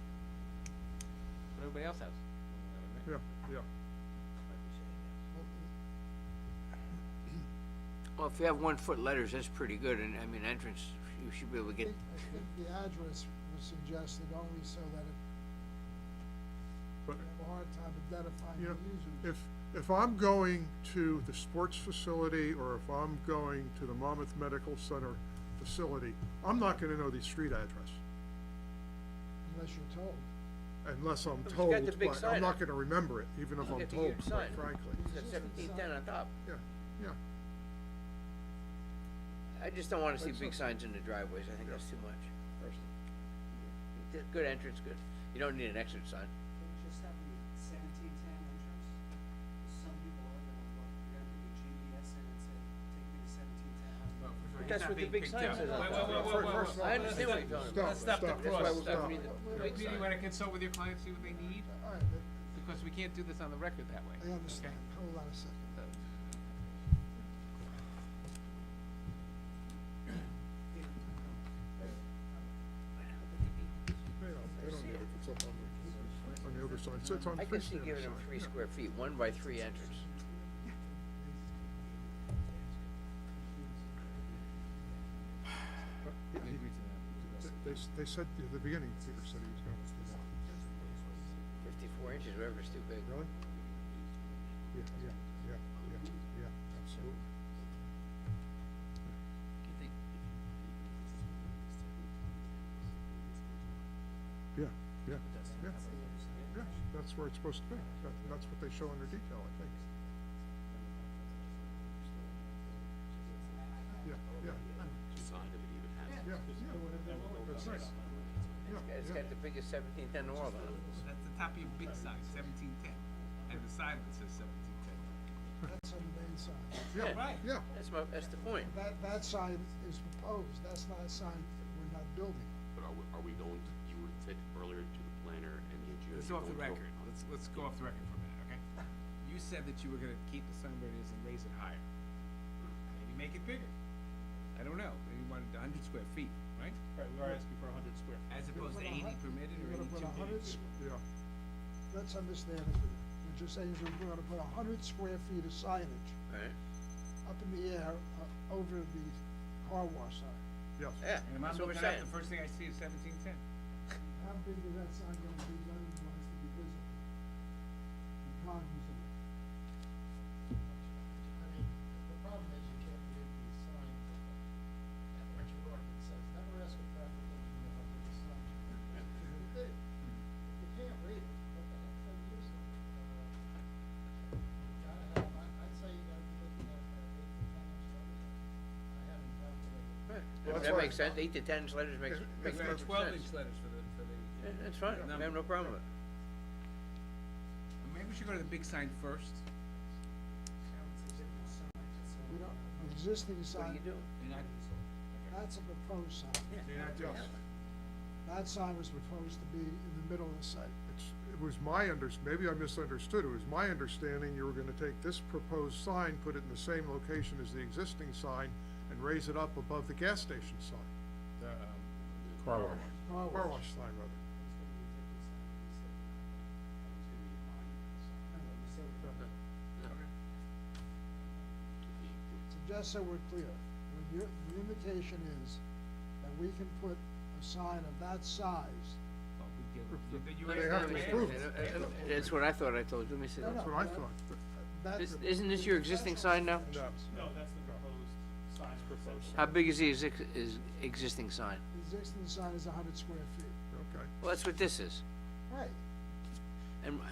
What everybody else has. Yeah, yeah. Well, if you have 1 foot letters, that's pretty good. And I mean, entrance, you should be able to I get. think the address was suggested only so that it, But, we have a hard time identifying you the know, users. if I'm going to the sports facility, or if I'm going to the Monmouth Medical Center facility, I'm not gonna know the street address, Unless you're told. unless I'm It's told, got the big but sign I'm not up. gonna remember it, even if Look I'm at the told, huge quite sign. frankly. It's got 1710 on top. Yeah, yeah. I just don't wanna see big signs in the driveways, I think that's too much, personally. Good entrance, good. You don't need an exit sign. Just have the 1710 entrance. Some people are gonna look, you're gonna put your GPS in and say, take me to 1710. But that's what the big sign says on top. I understand what you're talking about. Let's stop the Stop. That's why cross. we're Stop. reading the big Do you sign. wanna consult with your clients, see what they need? All right, Because we can't do this on the record that way. I understand. Hold on a second. They don't need it, it's up on the other side, so it's on I can see freestanding giving them sign. 3 square feet, 1 by 3 entrance. They said at the beginning, Peter said he was gonna do that. 54 inches, whatever's too big. Really? Yeah, absolutely. Yeah, that's where it's supposed to be. That's what they show in their detail, I think. Yeah. That's nice. It's got the biggest 1710 in the world on it. That's the top of your big sign, 1710, and the side of it says 1710. That's on the main side. Yeah, right. Yeah, That's the point. That sign is proposed, that's not a sign that we're not building. But are we going, you were said earlier to the planner and the engineer. Let's off the record. Let's go off the record for a minute, okay? You said that you were gonna keep the sign where it is and raise it higher. Maybe make it bigger. I don't know. Maybe you wanted 100 square feet, right? Right, we are asking for 100 square. As opposed to 80 permitted or You're 82 gonna put 100 permitted. yeah. Let's understand it. What you're saying is we're gonna put 100 square feet of signage Right? up in the air over the car wash sign. Yes. Yeah, And I'm that's what we're looking at, saying. the first thing I see is 1710. How big is that sign gonna be lengthwise to be visible? And cognizant of it? I mean, the problem is you can't read these signs, what your ordinance says, never ask a traffic engineer how big a sign is. If you can't read it, what the heck's the use of it? You gotta have, I'd say you gotta be looking at 8 to 10 inch letters. I haven't calculated. Right. Well, that's That why- makes sense. 8 to 10 inch letters makes If- We have perfect 12 sense. inch letters for the, Yeah, that's fine. We have no problem with it. maybe we should go to the big sign first. We don't, the existing What sign, are you doing? that's a proposed sign. Yes. That sign was proposed to be in the middle of the site. It was my maybe I misunderstood. It was my understanding you were gonna take this proposed sign, put it in the same location as the existing sign, and raise it up above the gas station sign. Car wash. Car wash sign, rather. So just so we're clear, the invitation is that we can put a sign of that size. They have to approve it. That's what I thought I told you. Let me see. No, That's no, what I that- thought. That's, Isn't this your existing sign now? No. No, that's the proposed sign. Proposed. How big is the existing sign? the existing sign is 100 square feet. Okay. Well, that's what this is. Right.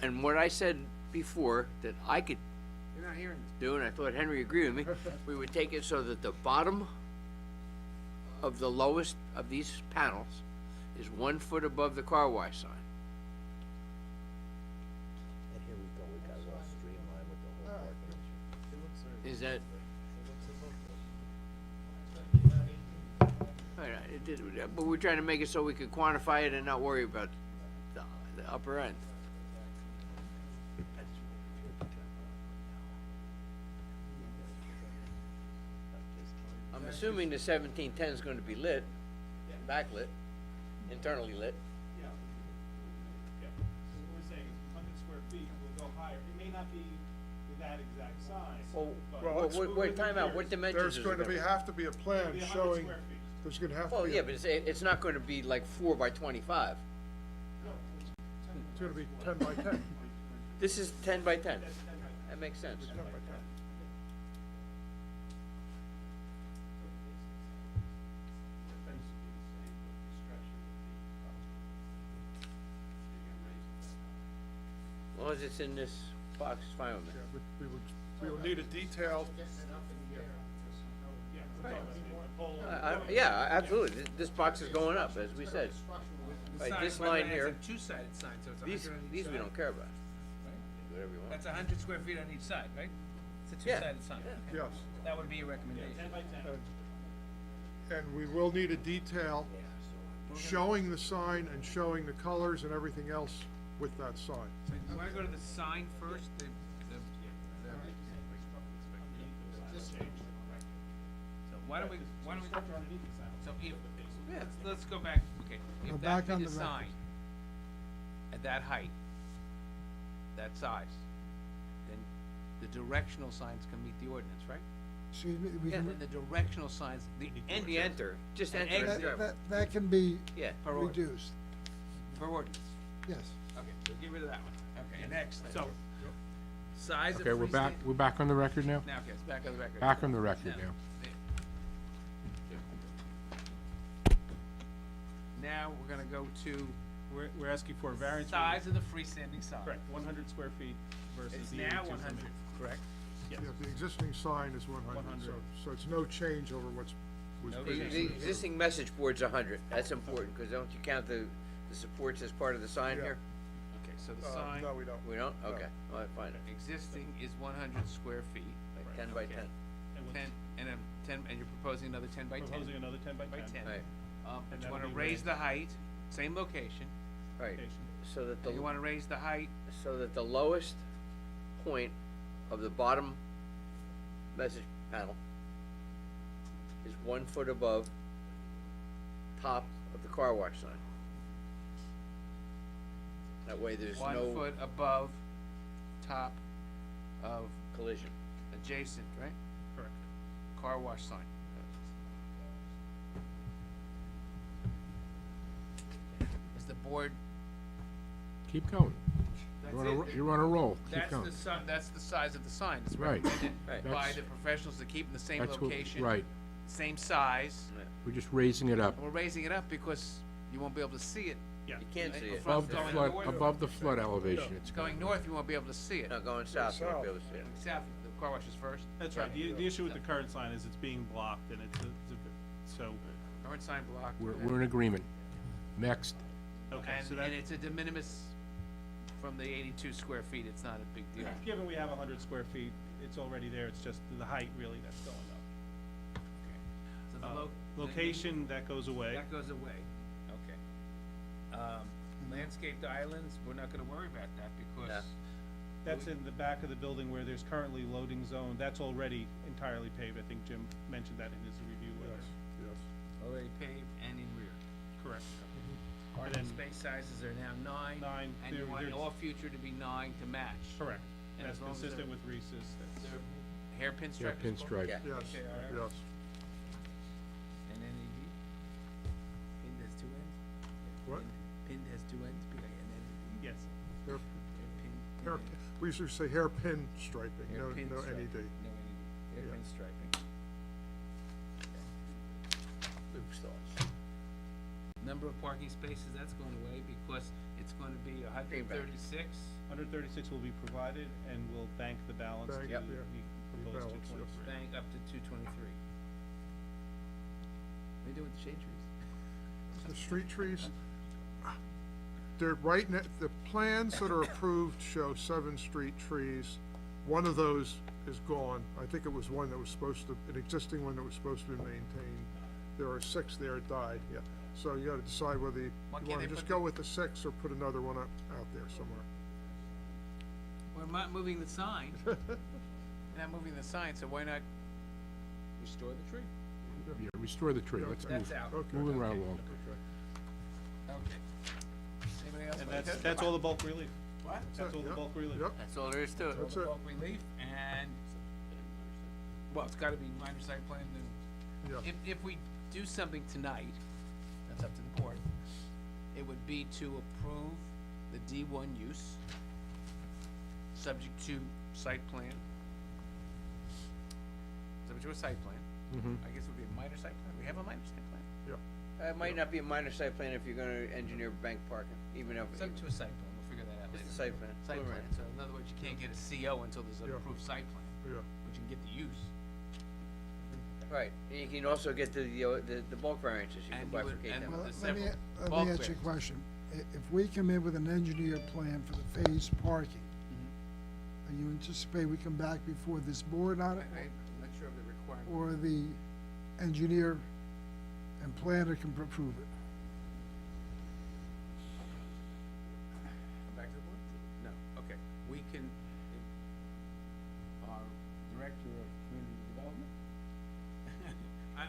And what I said before, that I could You're not hearing this. do, and I thought Henry agreed with me, we would take it so that the bottom of the lowest of these panels is 1 foot above the car wash sign. And here we go, we got it all streamlined with the whole parking issue. Is that? All right, it did, but we're trying to make it so we could quantify it and not worry about the upper end. I'm assuming the 1710 is going to be lit, backlit, internally lit. Yeah. Yeah. So we're saying 100 square feet will go higher. It may not be that exact size. Well, but- wait, time out, what dimensions There's is it going to gonna be, be? have to be a plan It'll be 100 showing, square feet. there's gonna have to Well, be, yeah, but it's not going to be like 4 by 25. it's gonna be 10 by 10. This is 10 by 10. That makes sense. 10 by 10. long as it's in this box, it's fine with me. Yeah, we will need a detailed, Yeah, absolutely, this box is going up, as we said. The Right, sign, this by the way, line has here, a two-sided sign, so it's these, 100 on each these we side. don't care about. Right? Whatever you want. That's 100 square feet on each side, right? It's a Yeah, two-sided sign. yeah. Okay. yes. That would be your recommendation. And we will need a detail showing the sign and showing the colors and everything else with that sign. So you wanna go to the sign first, so why don't we, so if, yeah, let's go back, okay. Go If back that on be the the record. sign, at that height, that size, then the directional signs can meet the ordinance, right? Excuse me, we Yeah, can, and The directional signs, the And the enter, just enter and exit. drive. that can be Yeah. per ordinance, reduced, per ordinance. yes. Okay, so get rid of that one. Okay, next, so, size of Okay, we're back, freestanding- we're back on the record now? Now, okay, it's back on the record. Back on the record now. Now, we're gonna go to We're asking for a variance. size of the freestanding sign. Correct, 100 square feet versus It's the now 82 one from hundred, it. correct? Yeah, the existing sign is 100, 100. so it's no change over what's, was No The, previously. the existing message board's 100, that's important, because don't you count the supports as part of the sign Yeah. here? Okay, so the sign, No, we don't. We don't? Okay, well, fine, existing is 100 square feet, like 10 by Okay. 10. And what's- 10, and you're proposing another 10 by 10? Proposing another 10 by 10. Right. But And you that wanna would be raise raised. the height, same location, Right, Location. so that and you wanna raise the height, so that the lowest point of the bottom message panel is 1 foot above top of the car wash sign. That way there's 1 no foot above top of collision. adjacent, right? Correct. Car wash sign. Is the board, Keep going. that's You're on a, it? you're on a roll. Keep That's going. the that's the size of the sign, it's Right. recommended Right. by That's- the professionals to keep in the same That's what- location. right. Same size, We're just raising it up and we're raising it up because you won't be able to see it. Yeah. You can't see it. From above the going flood, north- above the flood elevation. It's Going north, you won't be able to see it. No, going south, you won't be able to see it. South, the car wash is first. That's right. The issue with the current sign is it's being blocked and so, Current sign block. We're in agreement. Next. okay, so And that, it's a de minimis from the 82 square feet, it's not a big deal. given we have 100 square feet, it's already there, it's just the height really that's going up. So the Location, that goes away. That goes away, okay. Landscaped islands, we're not gonna worry about that because, That's in the back of the building where there's currently loading zone, that's already entirely paved, I think Jim mentioned that in his review with us. Yes. already paved and in rear. Correct. Parking then- space sizes are now 9. Nine, And you there- want there's- all future to be 9 to match. Correct, And that's as long as consistent they're- with Reese's, that's. They're hairpin Yeah, stripes? pinstripe. Yeah. Yes, Okay, all right. yes. And NAV? Pinned has 2 ends? What? Pinned has 2 ends, P-I-N-N-E-D? Yes. Hair- Hairpin. hair- We used to say hairpin striping, no, Hairpin no striping. NED. No NED, hairpin striping. Oops, thoughts. Number of parking spaces, that's going away because it's going to be 136. 136 will be provided and we'll bank the balance to Bank, the yeah. proposed Balance, yes. 223. Bank up to 223. What do you do with the shade trees? The street trees, they're right the plans that are approved show 7 street trees. One of those is gone. I think it was one that was supposed to, an existing one that was supposed to be maintained. There are 6 there that died, yeah. So you gotta decide whether you Why can't wanna they just put go with the 6 or put another one out there somewhere. We're not moving the sign. We're not moving the sign, so why not restore the tree? Yeah, restore the tree. Let's That's move. out. Okay. Moving right along. Okay. Anybody else? And wanna that's, go? that's all the bulk relief. What? That's all the Yep. bulk relief. Yep, That's all there is to it. That's it. Bulk relief and, well, it's gotta be minor site plan then. yeah. If we do something tonight, that's up to the board, it would be to approve the D1 use, subject to site plan. Subject to a site plan. Mhm. I guess it would be a minor site plan. We have a minor site plan? It might not be a minor site plan if you're gonna engineer bank parking, even if. Subject to a site plan, we'll figure that out. plan. It's the site plan. Site Right. plan, so in other words, you can't get a CO until there's an Yeah. approved site plan, Yeah. but you can get the use. Right, and you can also get the bulk variances, you can And you would- bifurcate and them. with Well, the let me, several let bulk me ask you a variants. question. If we come in with an engineered plan for the phased parking, are you anticipate we come back before this board on it? I'm not sure of the requirement. Or the engineer and planner can approve it? Come back to the board? No, okay, we can, our director of community development?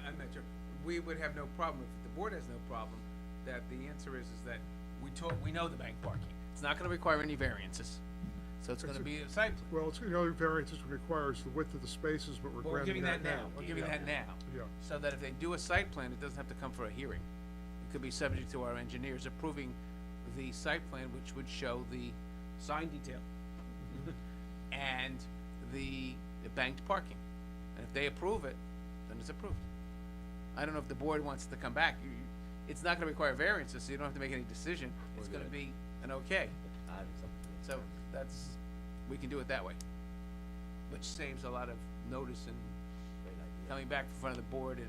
I'm not sure, we would have no problem, if the board has no problem, that the answer is that we know the bank parking. It's not gonna require any variances, so it's gonna be a site plan. Well, it's, the only variance it requires the width of the spaces, but we're Well, we're granting giving that now, now. we're giving that now. Yeah. So that if they do a site plan, it doesn't have to come for a hearing. It could be subject to our engineers approving the site plan, which would show the sign detail and the banked parking. And if they approve it, then it's approved. I don't know if the board wants to come back. It's not gonna require variances, so you don't have to make any decision. It's gonna be an okay. So that's, we can do it that way. Which saves a lot of notice and coming back in front of the board, and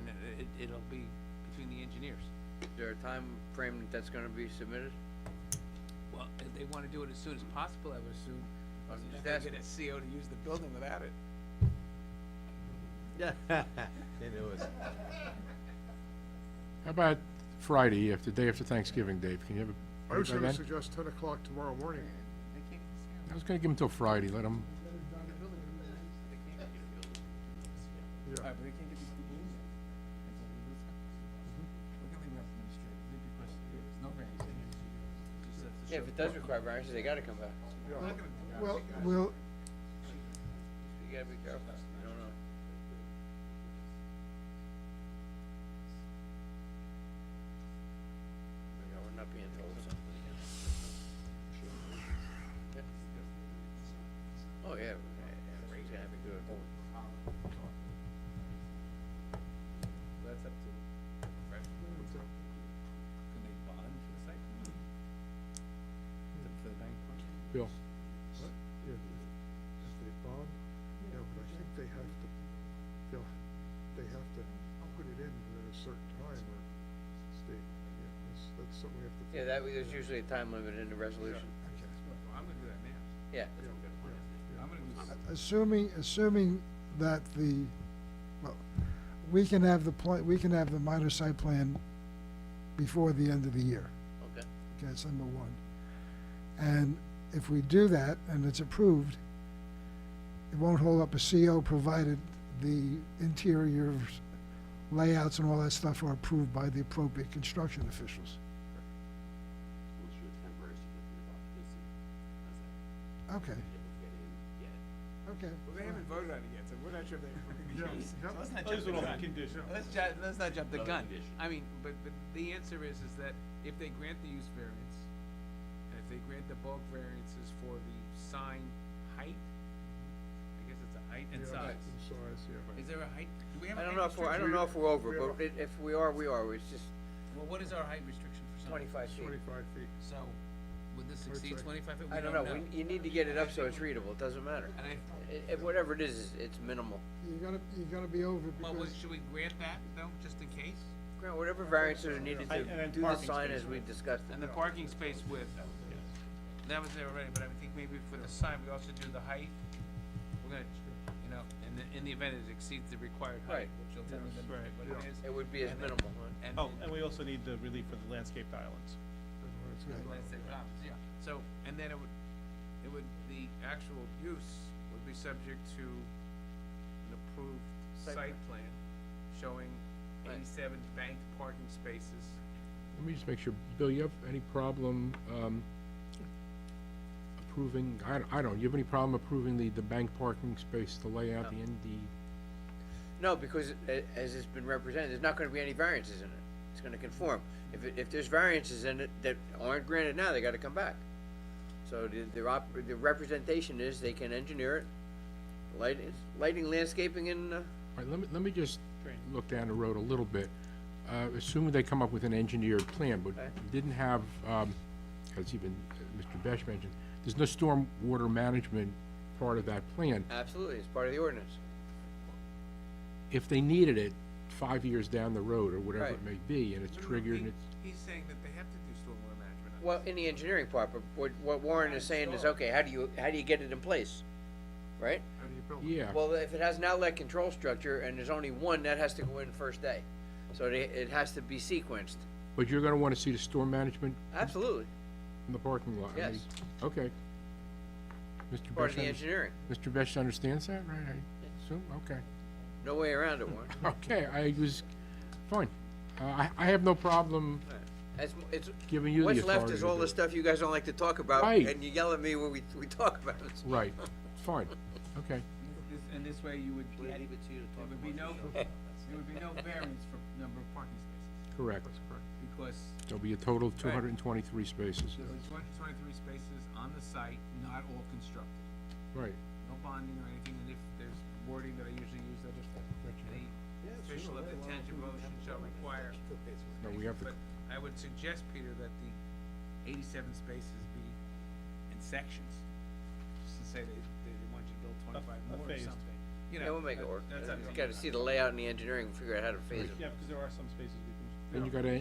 it'll be between the engineers. Is there a time frame that's gonna be submitted? Well, if they wanna do it as soon as possible, I would assume. I'm You're just not gonna asking. get a CO to use the building without it. They knew it. How about Friday, the day after Thanksgiving, Dave? Can you have I was by gonna then? suggest 10 o'clock tomorrow morning. I was gonna give them till Friday, let them, Yeah. Alright, but they can't get these people in yet. We're gonna leave it up to administrators, because there's no variance in here. Just have to Yeah, show if it the does parking. require variances, they gotta come back. Well, we'll, You gotta be careful, I don't know. Yeah, we're not being told something again. Yeah. Oh, yeah, Ray's gonna have to do it. That's up to professional. Can they bond for the site? For the bank? Bill, Yeah, if they bond, yeah, but I think they have to, they have to put it in within a certain time or state, that's something we have to. Yeah, there's usually a time limit in the resolution. I'm gonna do that now. Yeah. I'm gonna do this. assuming that well, we can have we can have the minor site plan before the end of the year. Okay. Okay, that's number one. And if we do that and it's approved, it won't hold up a CO provided the interior layouts and all that stuff are approved by the appropriate construction officials. We'll issue a temporary certificate of occupancy. Okay, okay. Well, they haven't voted on it yet, so we're not sure if they approve the Yeah, use. yeah. So let's not Those jump the would all be gun. conditional. Let's not jump the Another gun. condition. I mean, but the answer is that if they grant the use variance, and if they grant the bulk variances for the sign height, I guess it's a height and Yeah, size. and size, yeah. Is there a height? Do we have I a don't height know if we're, I restriction? don't know if we're over, We but if we are, it's just Well, what is our height restriction for signs? 25 feet. 25 feet. So, would this I'd exceed say- 25 feet? I don't know, you need to get it up so it's readable, it doesn't matter. And Whatever it is, it's minimal. You're gonna be over well, because should we grant that, though, just in case? Grant whatever variances are needed to And then do the parking sign space as we width. discussed it. And the parking space width, that was there already, but I think maybe for the sign, we also do the height. We're gonna, in the event it exceeds the required height, Right. which will tell them Right. what it is. It would be as and then- minimal. Oh, and we also need the relief for the landscaped islands. Let's say problems, yeah. So, and then the actual use would be subject to an approved Site site plan showing Right. 87 banked parking spaces. let me just make sure, Bill, you have any problem, approving, I don't, you have any problem approving the bank parking space, the layout, No. the No, because as it's been represented, there's not gonna be any variances in it. It's gonna conform. If there's variances in it that aren't granted now, they gotta come back. So the representation is they can engineer it, lighting, landscaping, and, All right, let me just look down the road a little bit. Assuming they come up with an engineered plan, but Okay. didn't have, as even Mr. Besh mentioned, there's no storm water management part of that plan. Absolutely, it's part of the ordinance. If they needed it 5 years down the road, or whatever Right. it may be, and it's triggered, and it's, He's saying that they have to do stormwater management. Well, in the engineering part, but what Warren is saying is, okay, how do you get it in place? Right? How do you build it? yeah. Well, if it has an outlet control structure and there's only one, that has to go in first day. So it has to be sequenced. But you're gonna wanna see the storm management Absolutely, in the parking lot? I mean, Yes. Okay. Mr. part of the Besh, engineering. Mr. Besh understands that, right? I assume, okay. No way around it, Warren. Okay, I was, fine. I have no problem It's, giving you the what's authority left is to all do the it. stuff you guys don't like to talk about, Right. and you yell at me when we talk about it. Right, fine, okay. And this way you would We'll get, leave it to you to there talk would be about. there would be no variance for number of parking spaces, Correct. because There'll be a total of 223 spaces. there'll be 223 spaces on the site, not all constructed. Right. No bonding or anything, and if there's wording that I usually use, that if any official of the township motion shall require. No, we have to, But I would suggest, Peter, that the 87 spaces be in sections, just to say they want you to build 25 more or phased. something. You Yeah, know, we'll make it work. That's up to You you. gotta see the layout and the engineering and figure out how to phase it. Yeah, because there are some spaces we can.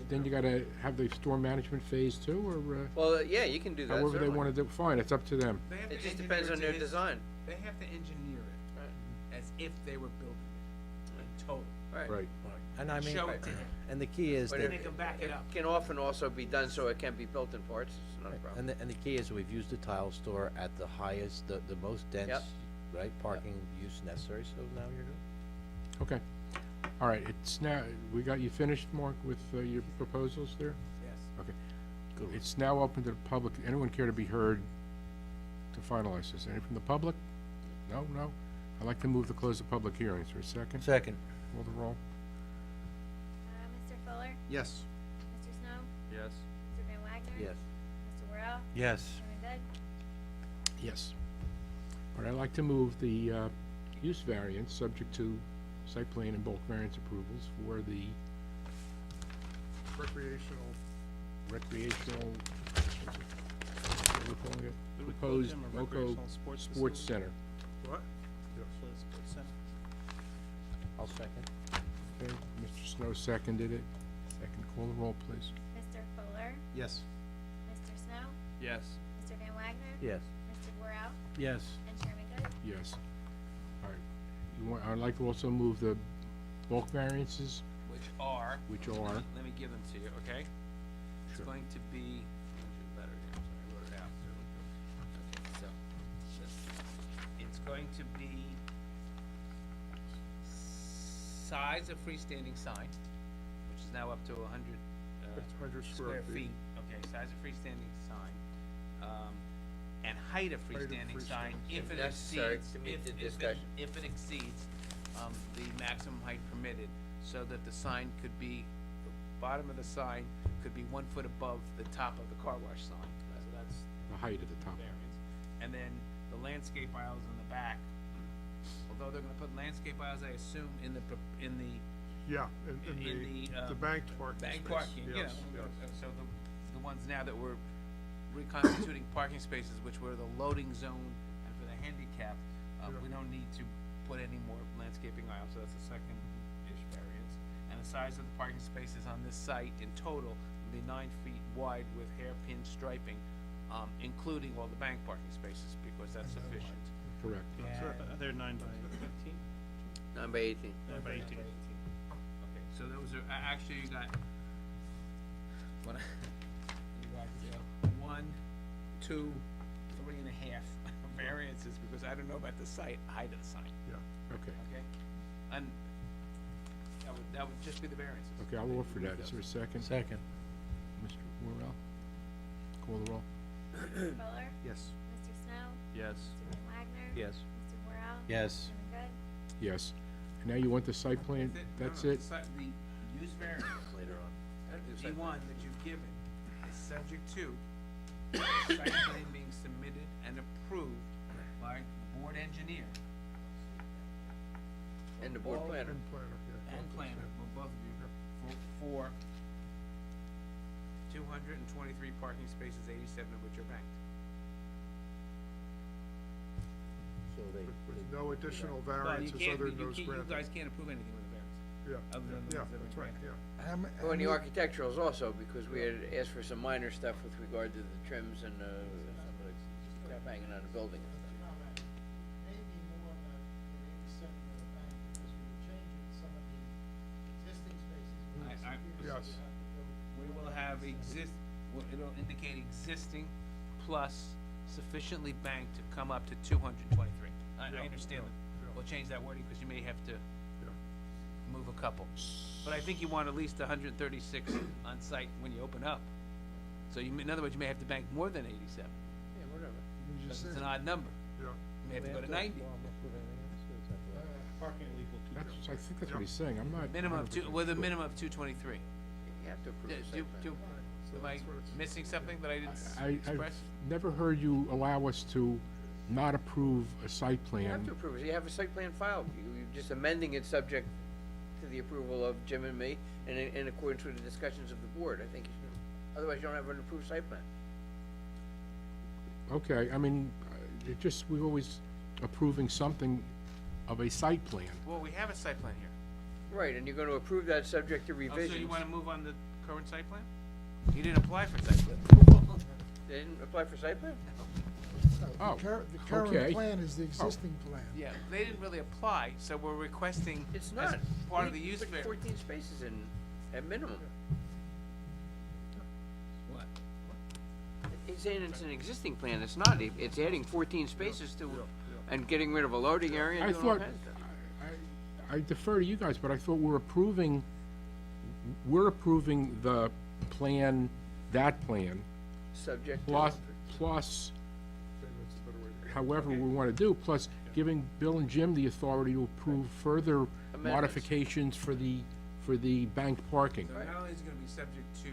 then you gotta have the storm management phase too, or, Well, yeah, you can do that, however they certainly. wanna do, fine, it's up to them. They have It to just engineer depends it on to their his- design. They have to engineer it as if they were building it in total. Right. And I mean, Show it to him. and the key is But that, They can back it up. can often also be done so it can be built in parts, it's not a problem. and the key is we've used the tile store at the highest, the most dense, Yep. right, parking use necessary, so now you're good. Okay. All right, it's now, we got you finished, Mark, with your proposals there? Yes. Okay. It's now open to the public. Anyone care to be heard to finalize this? Any from the public? No? I'd like to move to close the public hearing. Is there a second? Second. Call the roll. Mr. Fuller, Yes. Mr. Snow, Yes. Mr. Van Wagner. Yes. Mr. Worrell, Yes. Chairman Good. Yes. All right, I'd like to move the use variance, subject to site plan and bulk variance approvals for the Recreational, what are we calling it? What do we call Proposed them? A Moco recreational sports Sports facility? Center. what? Sports center. I'll second. Okay, Mr. Snow seconded it. Second, call the roll, please. Mr. Fuller, Yes. Mr. Snow, Yes. Mr. Van Wagner. Yes. Mr. Worrell, Yes. and Chairman Good. Yes. All right. I'd like to also move the bulk variances, Which are. which are, Let me give them to you, okay? It's Sure. going to be, where's your letter here? I'm sorry, I wrote it out. Okay, so, it's going to be size of freestanding sign, which is now up to 100, 100 square feet. Okay, size of freestanding sign, and height of freestanding sign, if it Necessary exceeds, to meet if, the if it, discussion. if it exceeds, the maximum height permitted, so that the sign could be, the bottom of the sign could be 1 foot above the top of the car wash sign. So that's the height at the top. variance. And then the landscape aisles in the back, although they're gonna put landscape aisles, I assume, in the, Yeah, in the banked parking bank space. parking, you know, Yes. so the ones now that we're reconstituting parking spaces, which were the loading zone and for the handicap, we don't need to put any more landscaping aisles, so that's the second-ish variance. And the size of the parking spaces on this site in total will be 9 feet wide with hairpin striping, including all the bank parking spaces, because that's sufficient. Correct. So they're 9 by 15? 9 by 18. 9 by 18. Okay, so those are, actually, you got, what, you got, 1, 2, 3 and a half variances, because I don't know about the height of the sign, Okay. okay? And that would just be the variances. Okay, I'll offer that. Is there a second? Second. Mr. Worrell? Call the roll. Mr. Fuller, Yes. Mr. Snow, Yes. Mr. Van Wagner. Yes. Mr. Worrell. Yes. Chairman Good. Yes. And now you want the site plan? That's it? The use variance, Later on. the D1 that you've given is subject to site plan being submitted and approved by the board engineer And the board planner. and planner, well, both of you, for 223 parking spaces, 87 of which are banked. with no additional Well, you variances can't, other you than those can't, you granted. guys can't approve anything with a variance, Yeah, other than the yeah, ones that have that's been right, granted. yeah. How ma- Well, and the how many- architecturals also, because we had asked for some minor stuff with regard to the trims and, some of the crap hanging on the building and stuff. Maybe more than 80% of the bank, because we were changing some of the existing spaces. We I- have some Yes. here, so we have to go- We will have it'll indicate existing plus sufficiently banked to come up to 223. I Yeah, understand yeah, that. yeah. We'll change that wording, because you may have to move a couple. But I think you want at least 136 on site when you open up. So in other words, you may have to bank more than 87, Yeah, whatever. You because just it's said, an odd number. Yeah. You may have to go to 90. Parking will equal two That's, trims. I think that's what he's saying, I'm not. Minimum of 100% with a sure. minimum of 223. You have to approve the site plan. Am I missing something that I didn't I've express? never heard you allow us to not approve a site You plan. have to approve it. You have a site plan filed. You're just amending it subject to the approval of Jim and me and in accordance with the discussions of the board. I think you should, otherwise you don't have an approved site plan. Okay, I mean, it just, we're always approving something of a site plan. Well, we have a site plan here. Right, and you're gonna approve that subject to Oh, revisions. so you wanna move on the current site plan? You didn't apply for site plan. They didn't apply for site plan? no, Oh, the current okay. plan is the existing plan. Yeah, they didn't really apply, so we're requesting It's as not. part of the We use put variance. 14 spaces in, at minimum. What? He's saying it's an existing plan. It's not. It's adding 14 spaces to, and getting rid of a loading area I and doing all thought, kinds of stuff. I defer to you guys, but I thought we're approving the plan, that plan, Subject to. plus Okay, that's the better way to go. however we want to do, plus giving Bill and Jim the authority to approve further Amendments. modifications for the banked parking. So not only is it gonna be subject to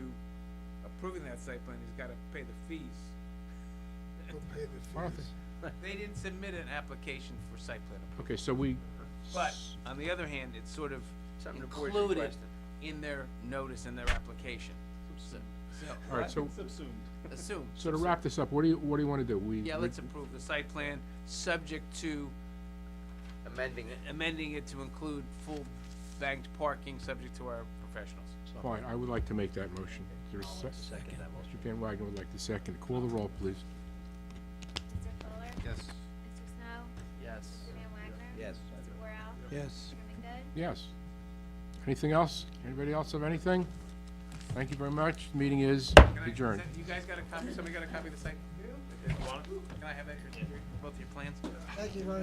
approving that site plan, he's gotta pay the fees. We'll pay the I don't fees. They didn't submit an application for site plan approval. Okay, so we, But, on the other hand, it's sort of Something the board's included requesting. in their notice and their application. all right, so, Assume. so to wrap this up, what do you want to do? Yeah, let's approve the site plan, subject to Amending it. amending it to include full banked parking, subject to our professionals. Fine, I would like to make that motion. Is there a second? Mr. Van Wagner would like to second. Call the roll, please. Mr. Fuller? Yes. Mr. Snow? Yes. Mr. Van Wagner? Yes. Mr. Borel? Yes. Chairman Good? Yes. Anything else? Anybody else have anything? Thank you very much. The meeting is adjourned. You guys got a copy, somebody got a copy of the site? Can I have that, both your plans? Thank you very